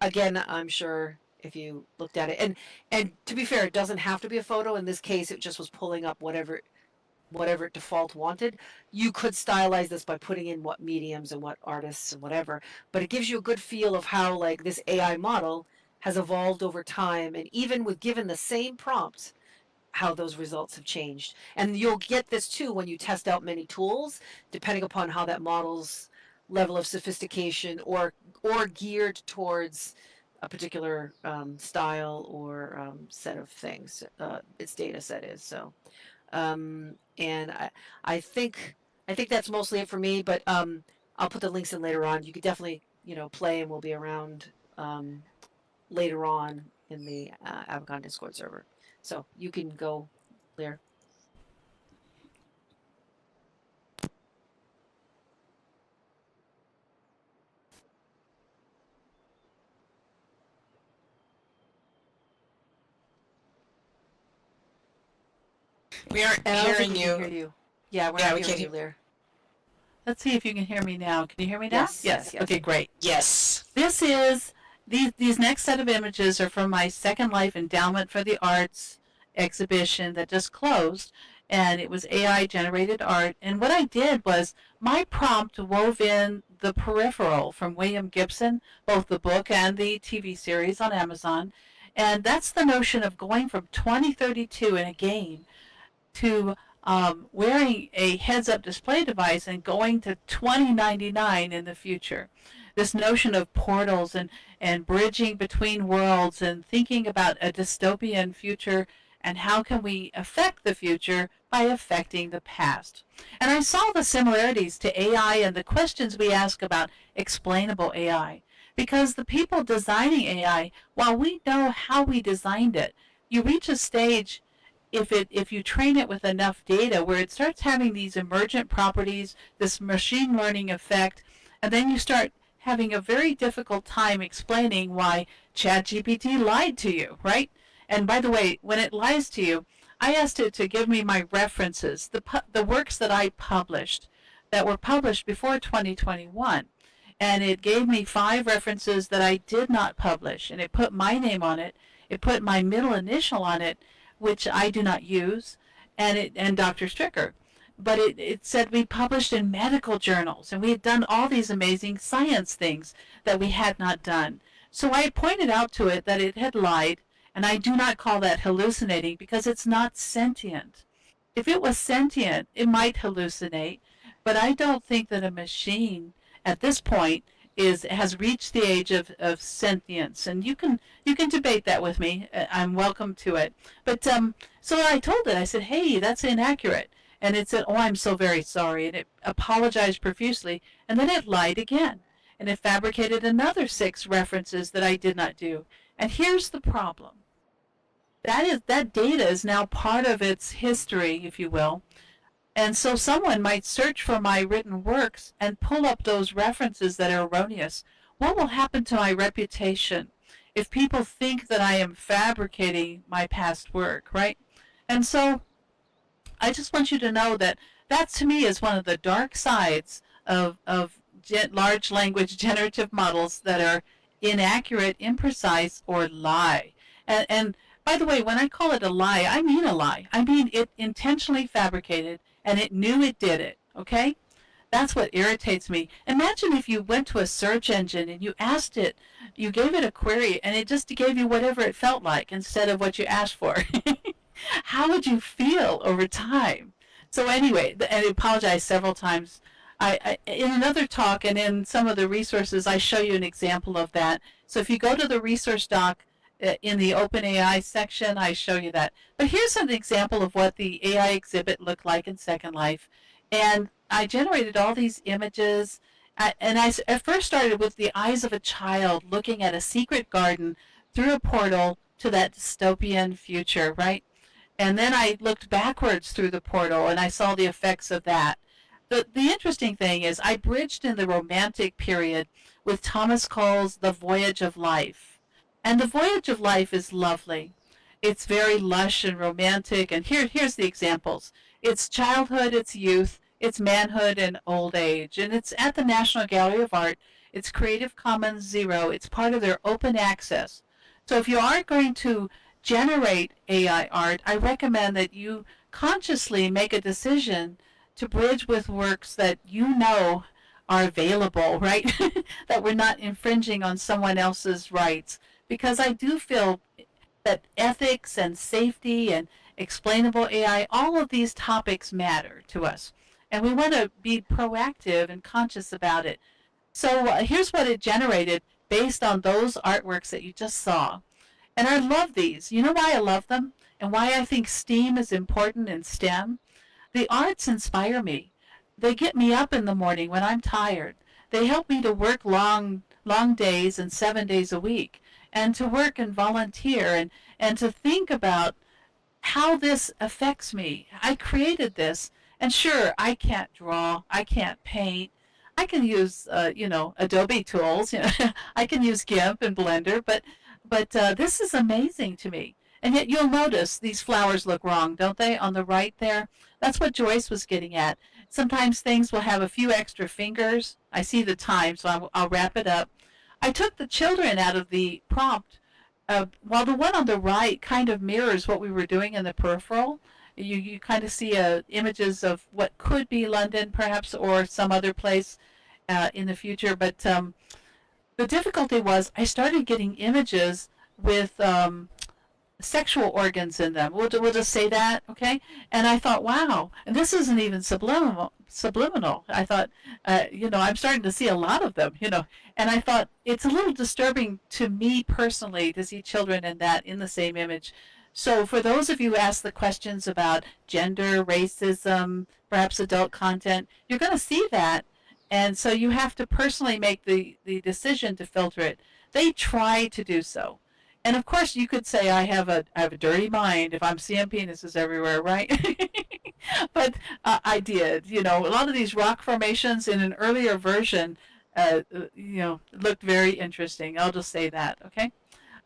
Again, I'm sure if you looked at it, and to be fair, it doesn't have to be a photo. In this case, it just was pulling up whatever it default wanted. You could stylize this by putting in what mediums and what artists and whatever, but it gives you a good feel of how like this AI model has evolved over time, and even with given the same prompts, how those results have changed. And you'll get this too when you test out many tools, depending upon how that model's level of sophistication or geared towards a particular style or set of things. Its data set is so. And I think that's mostly it for me. But I'll put the links in later on. You could definitely play, and we'll be around later on in the Avacon Discord server. So you can go, Lear. We aren't And I don't hearing think we can you. hear you. Yeah, we're Yeah, not we hearing can't you, Lear. Let's see if you can hear me now. Can you hear me now? Yes. Okay, great. Yes. This is these next set of images are from my Second Life Endowment for the Arts exhibition that just closed, and it was AI generated art. And what I did was my prompt wove in the Peripheral from William Gibson, both the book and the TV series on Amazon. And that's the notion of going from 2032 in a game to wearing a heads-up display device and going to 2099 in the future. This notion of portals and bridging between worlds and thinking about a dystopian future and how can we affect the future by affecting the past. And I saw the similarities to AI and the questions we ask about explainable AI. Because the people designing AI, while we know how we designed it, you reach a stage if you train it with enough data where it starts having these emergent properties, this machine learning effect, and then you start having a very difficult time explaining why ChatGPT lied to you, right? And by the way, when it lies to you, I asked it to give me my references, the works that I published that were published before 2021. And it gave me 5 references that I did not publish, and it put my name on it. It put my middle initial on it, which I do not use, and Dr. Stricker. But it said we published in medical journals, and we had done all these amazing science things that we had not done. So I pointed out to it that it had lied, and I do not call that hallucinating because it's not sentient. If it was sentient, it might hallucinate, but I don't think that a machine at this point has reached the age of sentience, and you can debate that with me. I'm welcome to it. But so I told it, I said, hey, that's inaccurate. And it said, oh, I'm so very sorry. And it apologized profusely. And then it lied again. And it fabricated another 6 references that I did not do. And here's the problem. That data is now part of its history, if you will. And so someone might search for my written works and pull up those references that are erroneous. What will happen to my reputation if people think that I am fabricating my past work, right? And so I just want you to know that to me is one of the dark sides of large language generative models that are inaccurate, imprecise, or lie. And by the way, when I call it a lie, I mean a lie. I mean it intentionally fabricated and it knew it did it. Okay? That's what irritates me. Imagine if you went to a search engine and you asked it, you gave it a query, and it just gave you whatever it felt like instead of what you asked for. How would you feel over time? So anyway, and I apologize several times. In another talk and in some of the resources, I show you an example of that. So if you go to the resource doc in the OpenAI section, I show you that. But here's an example of what the AI exhibit looked like in Second Life. And I generated all these images. And I first started with the eyes of a child looking at a secret garden through a portal to that dystopian future, right? And then I looked backwards through the portal and I saw the effects of that. The interesting thing is I bridged in the Romantic period with Thomas Cole's The Voyage of Life. And The Voyage of Life is lovely. It's very lush and romantic. And here's the examples. It's childhood, it's youth, it's manhood and old age. And it's at the National Gallery of Art. It's Creative Commons Zero. It's part of their open access. So if you are going to generate AI art, I recommend that you consciously make a decision to bridge with works that you know are available, right? That we're not infringing on someone else's rights. Because I do feel that ethics and safety and explainable AI, all of these topics matter to us. And we want to be proactive and conscious about it. So here's what it generated based on those artworks that you just saw. And I love these. You know why I love them? And why I think STEAM is important in STEM? The arts inspire me. They get me up in the morning when I'm tired. They help me to work long days and 7 days a week, and to work and volunteer and to think about how this affects me. I created this, and sure, I can't draw, I can't paint. I can use, Adobe tools. I can use GIMP and Blender, but this is amazing to me. And yet you'll notice these flowers look wrong, don't they, on the right there? That's what Joyce was getting at. Sometimes things will have a few extra fingers. I see the time, so I'll wrap it up. I took the children out of the prompt, while the one on the right kind of mirrors what we were doing in the peripheral. You kind of see images of what could be London, perhaps, or some other place in the future. But the difficulty was I started getting images with sexual organs in them. We'll just say that, okay? And I thought, wow, and this isn't even subliminal. I thought, I'm starting to see a lot of them, and I thought it's a little disturbing to me personally to see children in the same image. So for those of you who ask the questions about gender, racism, perhaps adult content, you're going to see that. And so you have to personally make the decision to filter it. They try to do so. And of course, you could say I have a dirty mind if I'm seeing penises everywhere, right? But I did. A lot of these rock formations in an earlier version, looked very interesting. I'll just say that, okay?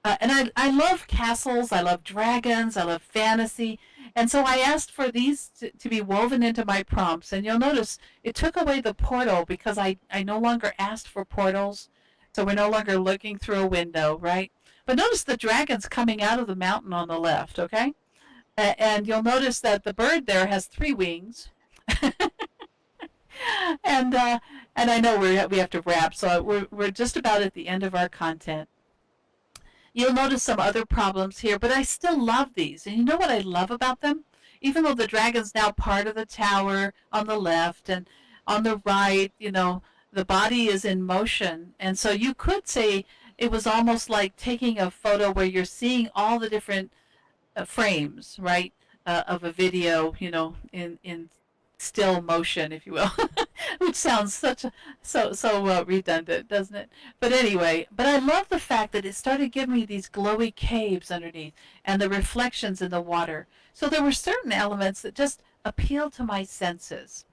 And I love castles, I love dragons, I love fantasy. And so I asked for these to be woven into my prompts. And you'll notice it took away the portal because I no longer asked for portals. So we're no longer looking through a window, right? But notice the dragon's coming out of the mountain on the left, okay? And you'll notice that the bird there has 3 wings. and I know we have to wrap, so we're just about at the end of our content. You'll notice some other problems here, but I still love these. And you know what I love about them? Even though the dragon's now part of the tower on the left and on the right, the body is in motion. And so you could say it was almost like taking a photo where you're seeing all the different frames, right, of a video, in still motion, if you will, which sounds so redundant, doesn't it? But anyway, I love the fact that it started giving me these glowy caves underneath and the reflections in the water. So there were certain elements that just appealed to my senses.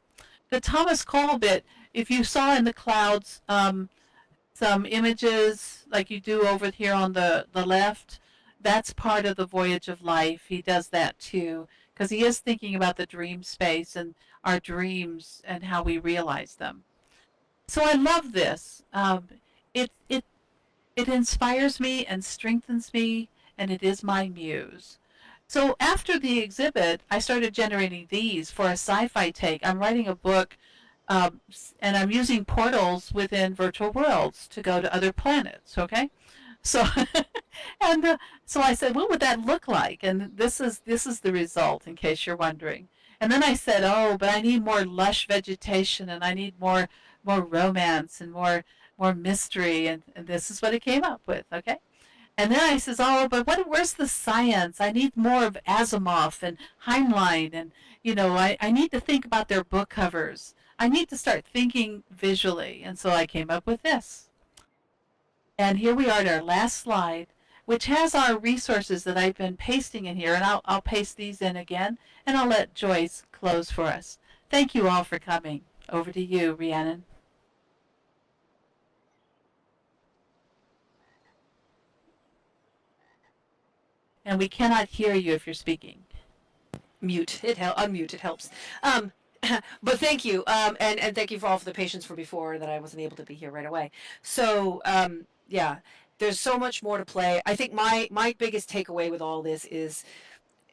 The Thomas Cole bit, if you saw in the clouds some images like you do over here on the left, that's part of the Voyage of Life. He does that too, because he is thinking about the dream space and our dreams and how we realize them. So I love this. It inspires me and strengthens me, and it is my muse. So after the exhibit, I started generating these for a sci-fi take. I'm writing a book, and I'm using portals within virtual worlds to go to other planets. Okay, so and so I said, what would that look like? And this is the result, in case you're wondering. And then I said, oh, but I need more lush vegetation, and I need more romance and more mystery, and this is what it came up with. Okay. And then I says, oh, but where's the science? I need more of Asimov and Heinlein, and I need to think about their book covers. I need to start thinking visually, and so I came up with this. And here we are at our last slide, which has our resources that I've been pasting in here, and I'll paste these in again, and I'll let Joyce close for us. Thank you all for coming. Over to you, Rhiannon. And we cannot hear you if you're speaking. Unmute, it helps. But thank you, and thank you for all for the patience for before that I wasn't able to be here right away. So yeah, there's so much more to play. I think my biggest takeaway with all this is,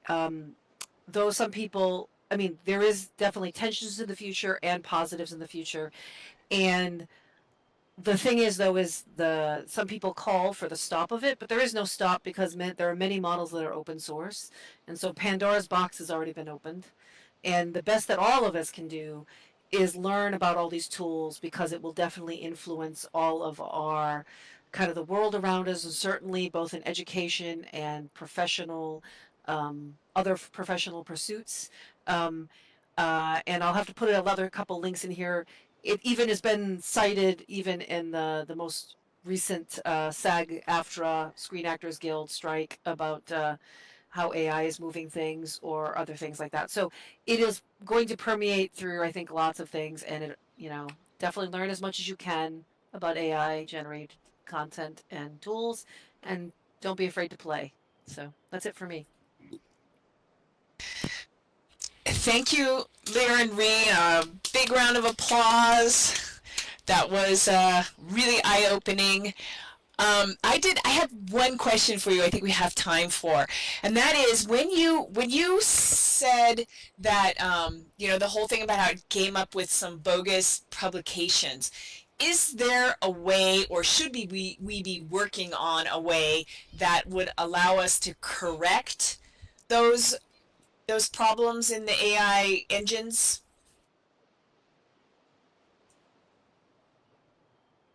though some people, I mean, there is definitely tensions in the future and positives in the future, and the thing is, though, is some people call for the stop of it, but there is no stop because there are many models that are open source, and so Pandora's box has already been opened, and the best that all of us can do is learn about all these tools because it will definitely influence all of our kind of the world around us, and certainly both in education and other professional pursuits. And I'll have to put another couple links in here. It even has been cited even in the most recent SAG-AFTRA Screen Actors Guild strike about how AI is moving things or other things like that. So it is going to permeate through, I think, lots of things, and definitely learn as much as you can about AI generated content and tools, and don't be afraid to play. So that's it for me. Thank you, Lear and Ree. Big round of applause. That was really eye-opening. I had one question for you. I think we have time for, and that is when you said that the whole thing about how it came up with some bogus publications. Is there a way, or should we be working on a way that would allow us to correct those problems in the AI engines?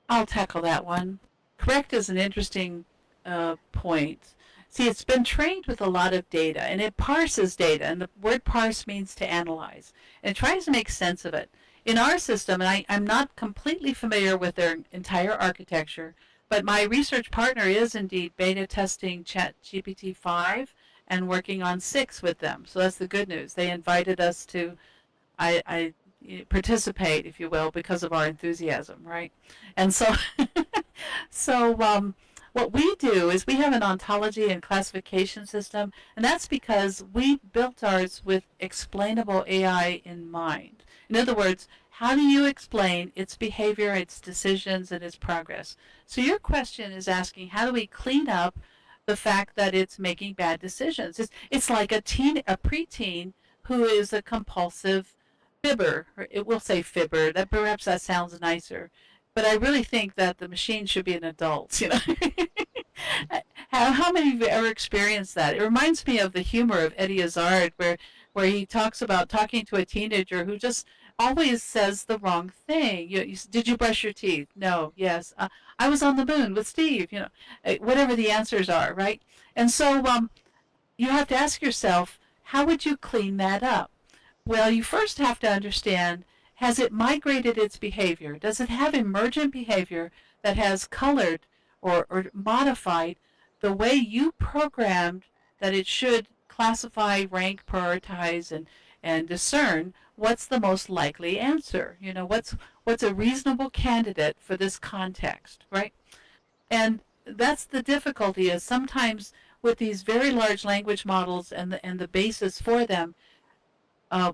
I'll tackle that one. Correct is an interesting point. See, it's been trained with a lot of data, and it parses data, and the word parse means to analyze, and it tries to make sense of it. In our system, and I'm not completely familiar with their entire architecture, but my research partner is indeed beta testing ChatGPT 5 and working on 6 with them. So that's the good news. They invited us to I participate, if you will, because of our enthusiasm, right? And so what we do is we have an ontology and classification system, and that's because we built ours with explainable AI in mind. In other words, how do you explain its behavior, its decisions, and its progress? So your question is asking, how do we clean up the fact that it's making bad decisions? It's like a preteen who is a compulsive fibber. Or it will say fibber. Perhaps that sounds nicer, but I really think that the machine should be an adult. How many of you ever experienced that? It reminds me of the humor of Eddie Izzard, where he talks about talking to a teenager who just always says the wrong thing. Did you brush your teeth? No. Yes. I was on the moon with Steve. Whatever the answers are, right? And so you have to ask yourself, how would you clean that up? Well, you first have to understand, has it migrated its behavior? Does it have emergent behavior that has colored or modified the way you programmed that it should classify, rank, prioritize, and discern what's the most likely answer? What's a reasonable candidate for this context, right? And that's the difficulty, is sometimes with these very large language models and the basis for them,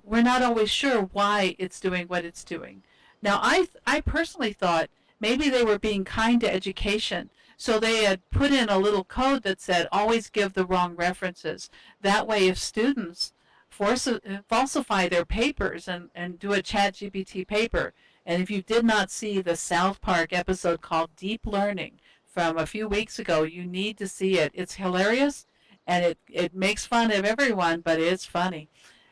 we're not always sure why it's doing what it's doing. Now, I personally thought maybe they were being kind to education. So they had put in a little code that said always give the wrong references. That way, if students falsify their papers and do a ChatGPT paper, and if you did not see the South Park episode called Deep Learning from a few weeks ago, you need to see it. It's hilarious and it makes fun of everyone, but it's funny.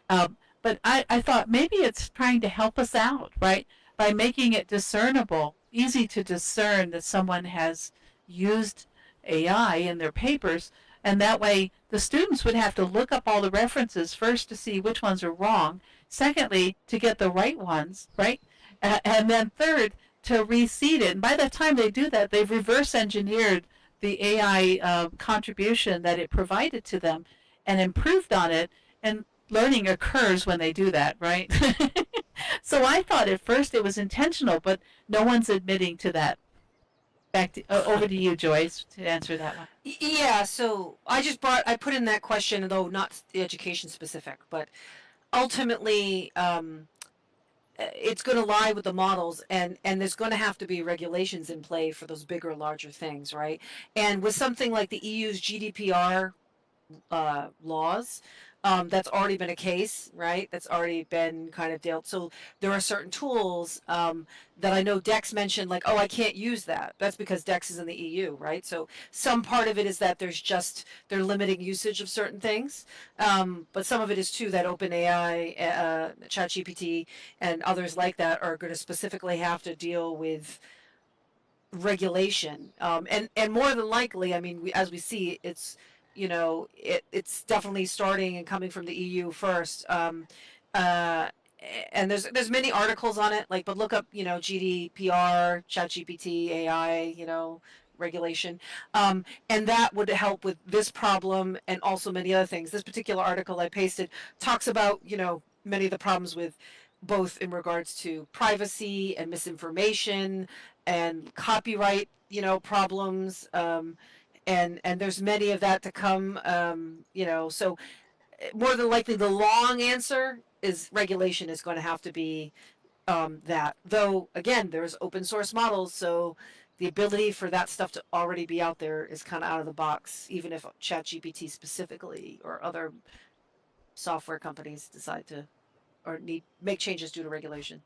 But I thought maybe it's trying to help us out, right? By making it discernible, easy to discern that someone has used AI in their papers. And that way, the students would have to look up all the references first to see which ones are wrong. Secondly, to get the right ones, right? And then third, to reseed it. And by the time they do that, they've reverse engineered the AI contribution that it provided to them and improved on it. And learning occurs when they do that, right? So I thought at first it was intentional, but no one's admitting to that. Over to you, Joyce, to answer that one. Yeah, so I put in that question, though not education specific, but ultimately, it's going to lie with the models, and there's going to have to be regulations in play for those bigger, larger things, right? And with something like the EU's GDPR laws, that's already been a case, right? That's already been kind of dealt. So there are certain tools that I know Dex mentioned, like, oh, I can't use that. That's because Dex is in the EU, right? So some part of it is that they're limiting usage of certain things, but some of it is too that OpenAI, ChatGPT, and others like that are going to specifically have to deal with regulation, and more than likely, I mean, as we see, it's definitely starting and coming from the EU first. Uh, and there's many articles on it, like, but look up, GDPR, ChatGPT, AI, regulation, and that would help with this problem and also many other things. This particular article I pasted talks about, many of the problems with both in regards to privacy and misinformation and copyright, problems. And there's many of that to come. So more than likely, the long answer is regulation is going to have to be that. Though again, there's open source models, so the ability for that stuff to already be out there is kind of out of the box, even if ChatGPT specifically or other software companies decide to or make changes due to regulation.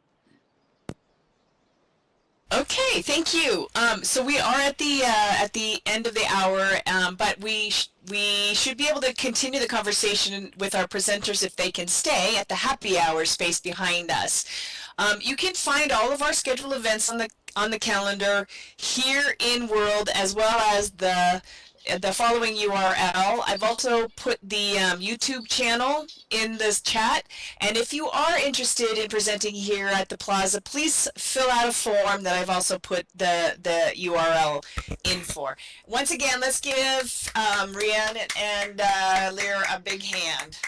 Okay, thank you. So we are at the end of the hour, but we should be able to continue the conversation with our presenters if they can stay at the happy hour space behind us. You can find all of our scheduled events on the calendar here in World, as well as the following URL. I've also put the YouTube channel in this chat, and if you are interested in presenting here at the plaza, please fill out a form that I've also put the URL in for. Once again, let's give Rhiannon and Lear a big hand.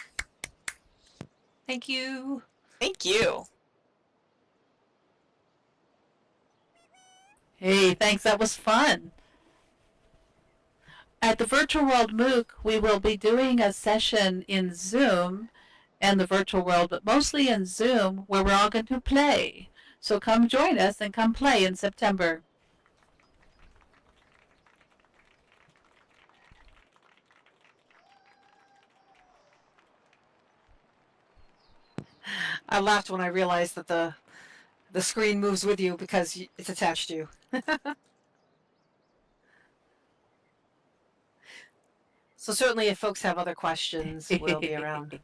Thank you. Thank you. Hey, thanks. That was fun. At the Virtual World MOOC, we will be doing a session in Zoom and the virtual world, but mostly in Zoom, where we're all going to play. So come join us and come play in September. I laughed when I realized that the screen moves with you because it's attached to you. So certainly if folks have other questions, we'll be around.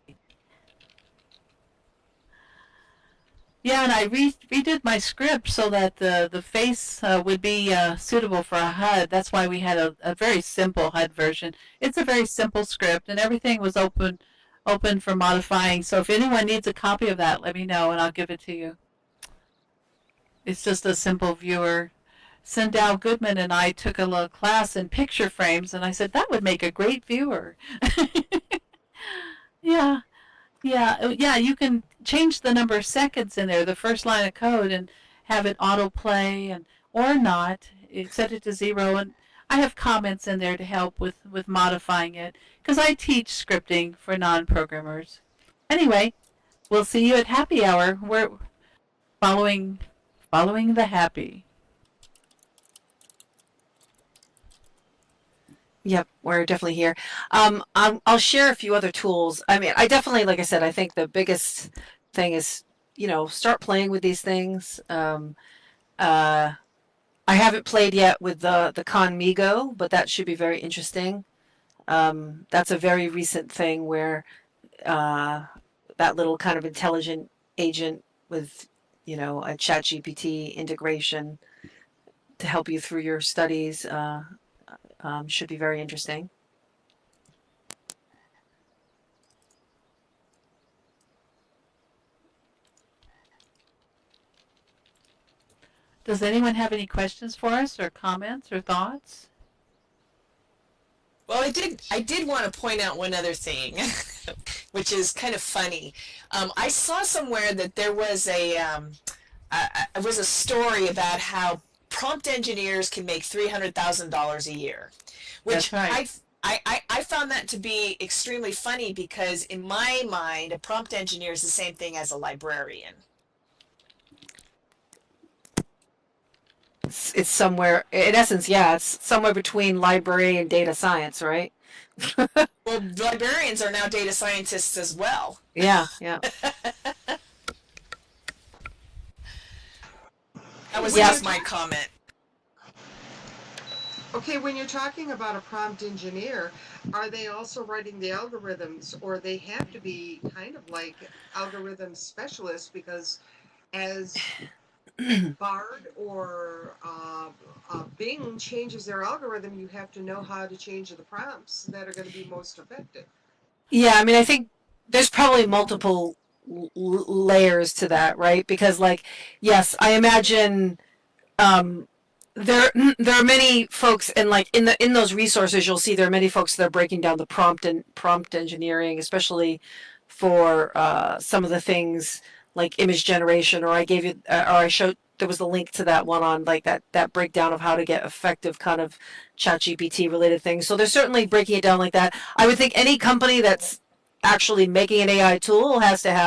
Yeah, and I redid my script so that the face would be suitable for a HUD. That's why we had a very simple HUD version. It's a very simple script, and everything was open for modifying. So if anyone needs a copy of that, let me know, and I'll give it to you. It's just a simple viewer. Sindal Goodman and I took a little class in picture frames, and I said, that would make a great viewer. Yeah. Yeah, you can change the number of seconds in there, the first line of code, and have it autoplay or not. Set it to 0, and I have comments in there to help with modifying it, because I teach scripting for non-programmers. Anyway, we'll see you at happy hour. We're following Following the happy. Yep, we're definitely here. I'll share a few other tools. I mean, I definitely, like I said, I think the biggest thing is, start playing with these things. I haven't played yet with the Conmigo, but that should be very interesting. That's a very recent thing where that little kind of intelligent agent with, a chat GPT integration to help you through your studies should be very interesting. Does anyone have any questions for us or comments or thoughts? Well, I did want to point out one other thing, which is kind of funny. I saw somewhere that there was a story about how prompt engineers can make $300,000 a year, which That's right. I found that to be extremely funny because in my mind, a prompt engineer is the same thing as a librarian. It's somewhere, in essence, yeah, it's somewhere between library and data science, right? Well, librarians are now data scientists as well. Yeah, yeah. That was Yeah. just my comment. Okay, when you're talking about a prompt engineer, are they also writing the algorithms, or they have to be kind of like algorithm specialists? Because as Bard or Bing changes their algorithm, you have to know how to change the prompts that are going to be most effective. Yeah, I mean, I think there's probably multiple layers to that, right? Because, like, yes, I imagine there are many folks, and like in those resources, you'll see there are many folks that are breaking down the prompt engineering, especially for some of the things like image generation. Or I gave you, or I showed there was a link to that one on like that breakdown of how to get effective kind of chat GPT related things. So they're certainly breaking it down like that. I would think any company that's actually making an AI tool has to have